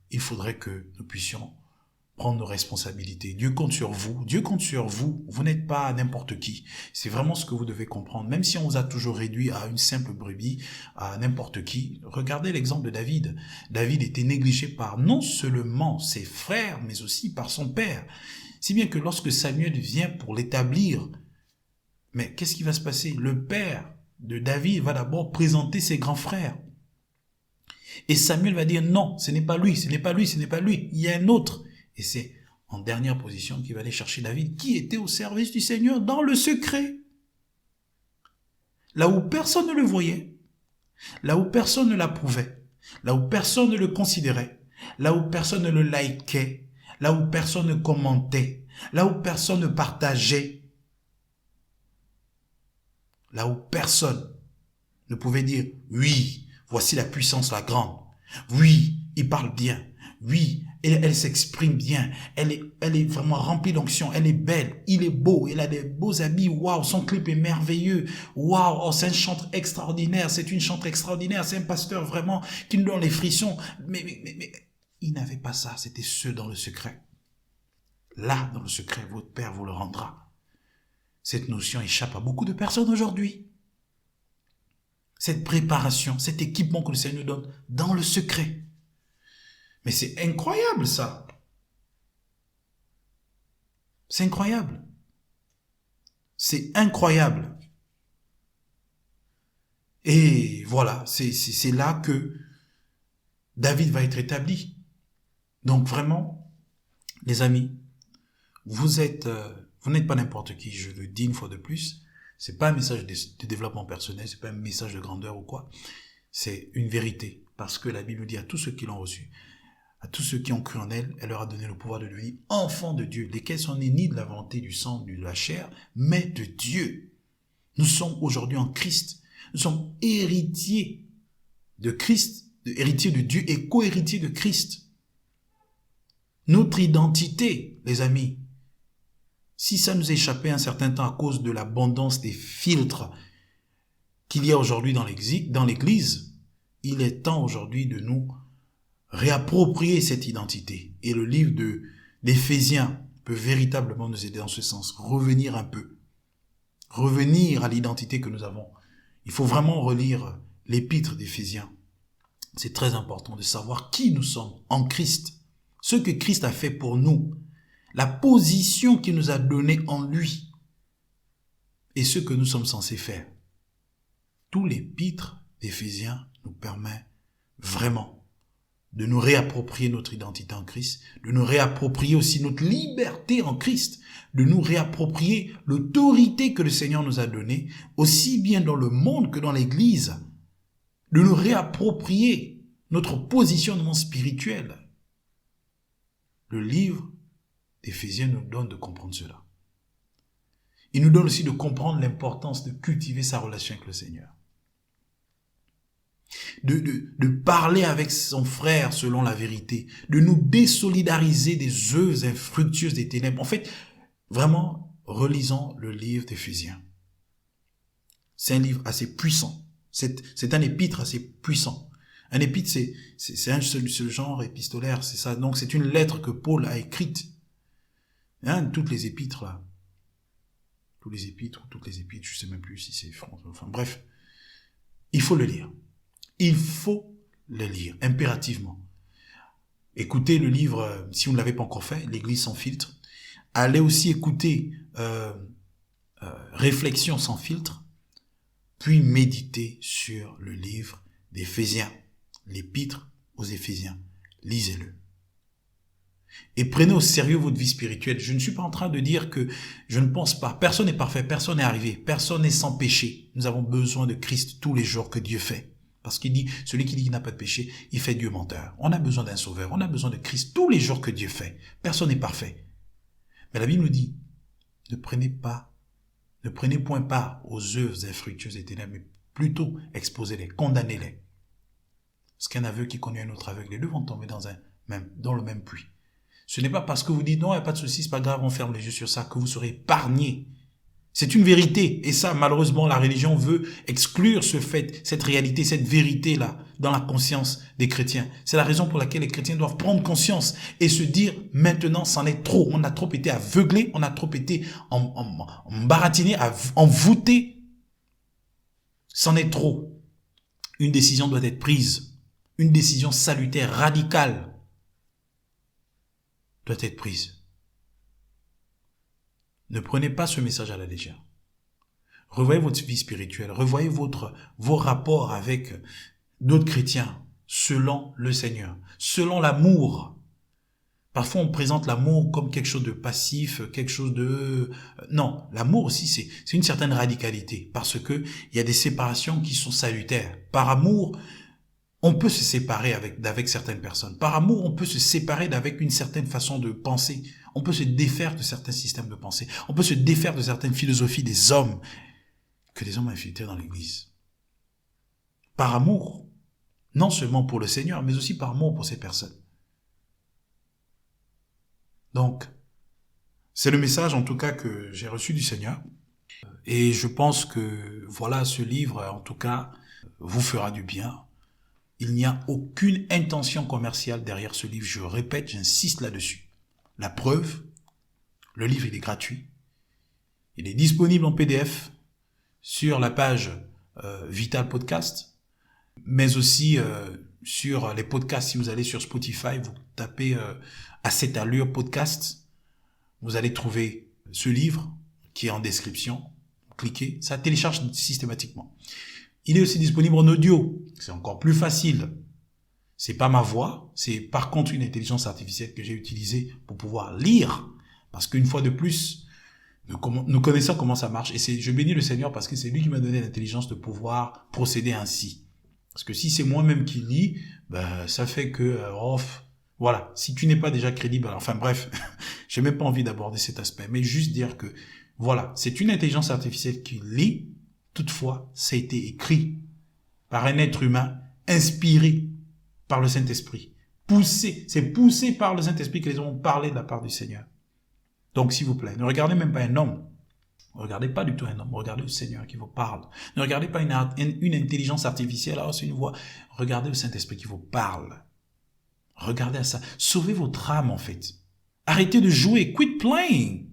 il faudrait que nous puissions prendre nos responsabilités. Dieu compte sur vous. Dieu compte sur vous. Vous n'êtes pas n'importe qui. C'est vraiment ce que vous devez comprendre. Même si on vous a toujours réduit à une simple brebis, à n'importe qui. Regardez l'exemple de David. David était négligé par non seulement ses frères, mais aussi par son père. Si bien que lorsque Samuel vient pour l'établir, mais qu'est-ce qui va se passer? Le père de David va d'abord présenter ses grands frères. Et Samuel va dire non, ce n'est pas lui, ce n'est pas lui, ce n'est pas lui. Il y a un autre. Et c'est en dernière position qu'il va aller chercher David, qui était au service du Seigneur dans le secret. Là où personne ne le voyait, là où personne ne l'approuvait, là où personne ne le considérait, là où personne ne le likait, là où personne ne commentait, là où personne ne partageait, là où personne ne pouvait dire « Oui, voici la puissance, la grande. Oui, il parle bien. Oui, elle s'exprime bien. Elle est vraiment remplie d'onction. Elle est belle. Il est beau. Il a des beaux habits. Waouh, son clip est merveilleux. Waouh, oh, c'est un chanteur extraordinaire. C'est une chanteuse extraordinaire. C'est un pasteur vraiment qui nous donne les frissons. Mais il n'avait pas ça. C'était ceux dans le secret. Là, dans le secret, votre Père vous le rendra. Cette notion échappe à beaucoup de personnes aujourd'hui. Cette préparation, cet équipement que le Seigneur nous donne dans le secret. Mais c'est incroyable ça. C'est incroyable. C'est incroyable. Et voilà, c'est là que David va être établi. Donc vraiment, les amis, vous n'êtes pas n'importe qui, je le dis une fois de plus. C'est pas un message de développement personnel, c'est pas un message de grandeur ou quoi. C'est une vérité. Parce que la Bible dit à tous ceux qui l'ont reçu, à tous ceux qui ont cru en elle, elle leur a donné le pouvoir de devenir enfants de Dieu, lesquels sont nés ni de la volonté du sang, de la chair, mais de Dieu. Nous sommes aujourd'hui en Christ. Nous sommes héritiers de Christ, héritiers de Dieu et co-héritiers de Christ. Notre identité, les amis, si ça nous échappait un certain temps à cause de l'abondance des filtres qu'il y a aujourd'hui dans l'Église, il est temps aujourd'hui de nous réapproprier cette identité. Et le livre d'Éphésiens peut véritablement nous aider dans ce sens. Revenir un peu. Revenir à l'identité que nous avons. Il faut vraiment relire l'épître d'Éphésiens. C'est très important de savoir qui nous sommes en Christ. Ce que Christ a fait pour nous. La position qu'il nous a donnée en lui. Et ce que nous sommes censés faire. Tout l'épître d'Éphésiens nous permet vraiment de nous réapproprier notre identité en Christ, de nous réapproprier aussi notre liberté en Christ, de nous réapproprier l'autorité que le Seigneur nous a donnée, aussi bien dans le monde que dans l'Église, de nous réapproprier notre positionnement spirituel. Le livre d'Éphésiens nous donne de comprendre cela. Il nous donne aussi de comprendre l'importance de cultiver sa relation avec le Seigneur. De parler avec son frère selon la vérité, de nous désolidariser des œuvres infructueuses des ténèbres. En fait, vraiment, relisons le livre d'Éphésiens. C'est un livre assez puissant. C'est un épître assez puissant. Un épître, c'est un seul genre épistolaire, c'est ça. Donc, c'est une lettre que Paul a écrite. Hein, toutes les épîtres, là. Toutes les épîtres, je sais même plus si c'est français. Enfin, bref. Il faut le lire. Il faut le lire, impérativement. Écoutez le livre, si vous ne l'avez pas encore fait, l'Église sans filtre. Allez aussi écouter Réflexion sans filtre, puis méditez sur le livre d'Éphésiens, l'épître aux Éphésiens. Lisez-le. Et prenez au sérieux votre vie spirituelle. Je ne suis pas en train de dire que je ne pense pas. Personne n'est parfait, personne n'est arrivé, personne n'est sans péché. Nous avons besoin de Christ tous les jours que Dieu fait. Parce qu'il dit, celui qui dit qu'il n'a pas de péché, il fait Dieu menteur. On a besoin d'un sauveur, on a besoin de Christ tous les jours que Dieu fait. Personne n'est parfait. Mais la Bible nous dit, ne prenez point part aux œuvres infructueuses et ténèbres, mais plutôt exposez-les, condamnez-les. Parce qu'un aveugle qui connaît un autre aveugle, les deux vont tomber dans le même puits. Ce n'est pas parce que vous dites, non, il n'y a pas de souci, c'est pas grave, on ferme les yeux sur ça, que vous serez épargné. C'est une vérité. Et ça, malheureusement, la religion veut exclure ce fait, cette réalité, cette vérité-là, dans la conscience des chrétiens. C'est la raison pour laquelle les chrétiens doivent prendre conscience et se dire, maintenant, c'en est trop. On a trop été aveuglés, on a trop été embaratiné, envoûté. C'en est trop. Une décision doit être prise. Une décision salutaire, radicale, doit être prise. Ne prenez pas ce message à la légère. Revoyez votre vie spirituelle, revoyez vos rapports avec d'autres chrétiens selon le Seigneur, selon l'amour. Parfois, on présente l'amour comme quelque chose de passif, quelque chose de... Non, l'amour aussi, c'est une certaine radicalité parce que il y a des séparations qui sont salutaires. Par amour, on peut se séparer d'avec certaines personnes. Par amour, on peut se séparer d'avec une certaine façon de penser. On peut se défaire de certains systèmes de pensée. On peut se défaire de certaines philosophies des hommes que les hommes ont infiltrés dans l'Église. Par amour, non seulement pour le Seigneur, mais aussi par amour pour ces personnes. Donc, c'est le message en tout cas que j'ai reçu du Seigneur. Et je pense que voilà, ce livre en tout cas vous fera du bien. Il n'y a aucune intention commerciale derrière ce livre. Je répète, j'insiste là-dessus. La preuve, le livre il est gratuit. Il est disponible en PDF sur la page Vital Podcast, mais aussi sur les podcasts. Si vous allez sur Spotify, vous tapez à cette allure podcast, vous allez trouver ce livre qui est en description. Cliquez, ça télécharge systématiquement. Il est aussi disponible en audio. C'est encore plus facile. C'est pas ma voix, c'est par contre une intelligence artificielle que j'ai utilisée pour pouvoir lire. Parce qu'une fois de plus, nous connaissons comment ça marche. Et je bénis le Seigneur parce que c'est lui qui m'a donné l'intelligence de pouvoir procéder ainsi. Parce que si c'est moi-même qui lis, ben, ça fait que, voilà, si tu n'es pas déjà crédible, enfin bref, j'ai même pas envie d'aborder cet aspect, mais juste dire que, voilà, c'est une intelligence artificielle qui lit, toutefois, ça a été écrit par un être humain, inspiré par le Saint-Esprit. C'est poussé par le Saint-Esprit que les ont parlé de la part du Seigneur. Donc, s'il vous plaît, ne regardez même pas un homme. Ne regardez pas du tout un homme. Regardez le Seigneur qui vous parle. Ne regardez pas une intelligence artificielle. Alors, c'est une voix. Regardez le Saint-Esprit qui vous parle. Regardez à ça. Sauvez votre âme, en fait. Arrêtez de jouer. Quit playing.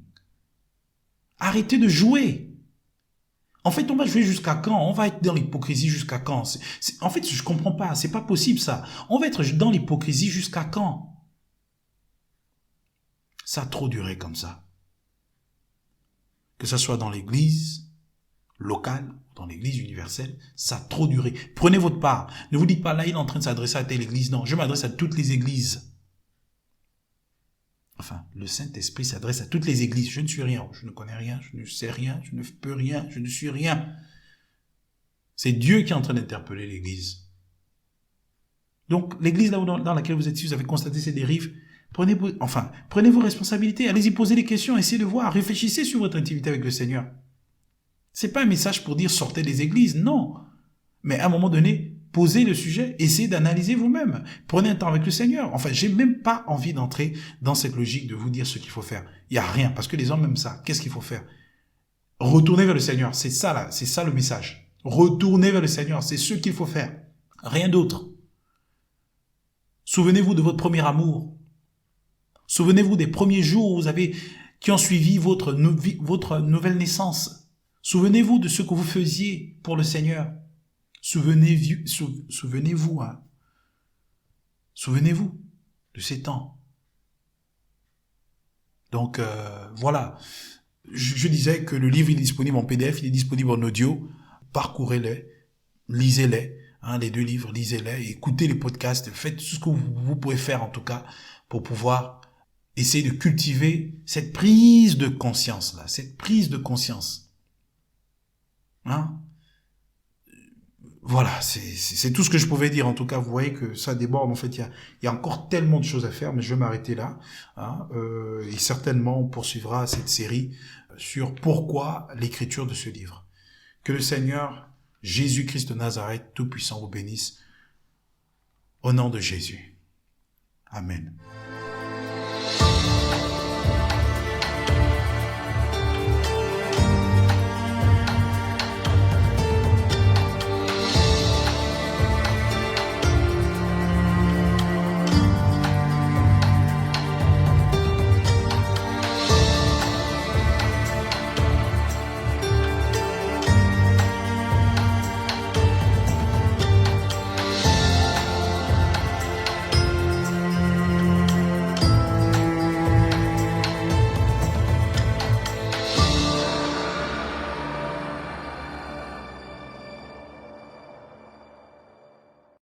Arrêtez de jouer. En fait, on va jouer jusqu'à quand? On va être dans l'hypocrisie jusqu'à quand? En fait, je comprends pas. C'est pas possible, ça. On va être dans l'hypocrisie jusqu'à quand? Ça a trop duré comme ça. Que ce soit dans l'église locale, dans l'église universelle, ça a trop duré. Prenez votre part. Ne vous dites pas, là, il est en train de s'adresser à telle église. Non, je m'adresse à toutes les églises. Enfin, le Saint-Esprit s'adresse à toutes les églises. Je ne suis rien, je ne connais rien, je ne sais rien, je ne peux rien, je ne suis rien. C'est Dieu qui est en train d'interpeller l'église. Donc, l'église là dans laquelle vous êtes, si vous avez constaté ces dérives, prenez vos responsabilités, allez-y poser des questions, essayez de voir, réfléchissez sur votre intimité avec le Seigneur. C'est pas un message pour dire sortez des églises, non. Mais à un moment donné, posez le sujet, essayez d'analyser vous-même. Prenez un temps avec le Seigneur. Enfin, j'ai même pas envie d'entrer dans cette logique de vous dire ce qu'il faut faire. Il y a rien, parce que les hommes aiment ça. Qu'est-ce qu'il faut faire? Retournez vers le Seigneur. C'est ça là, c'est ça le message. Retournez vers le Seigneur, c'est ce qu'il faut faire. Rien d'autre. Souvenez-vous de votre premier amour. Souvenez-vous des premiers jours qui ont suivi votre nouvelle naissance. Souvenez-vous de ce que vous faisiez pour le Seigneur. Souvenez-vous, hein. Souvenez-vous de ces temps. Donc, voilà. Je disais que le livre est disponible en PDF, il est disponible en audio. Parcourez-les, lisez-les, hein, les deux livres, lisez-les, écoutez les podcasts, faites tout ce que vous pouvez faire en tout cas pour pouvoir essayer de cultiver cette prise de conscience là, cette prise de conscience. Hein? Voilà, c'est tout ce que je pouvais dire. En tout cas, vous voyez que ça déborde. En fait, il y a encore tellement de choses à faire, mais je vais m'arrêter là. Hein, et certainement, on poursuivra cette série sur pourquoi l'écriture de ce livre. Que le Seigneur, Jésus-Christ de Nazareth, Tout-Puissant, vous bénisse. Au nom de Jésus. Amen.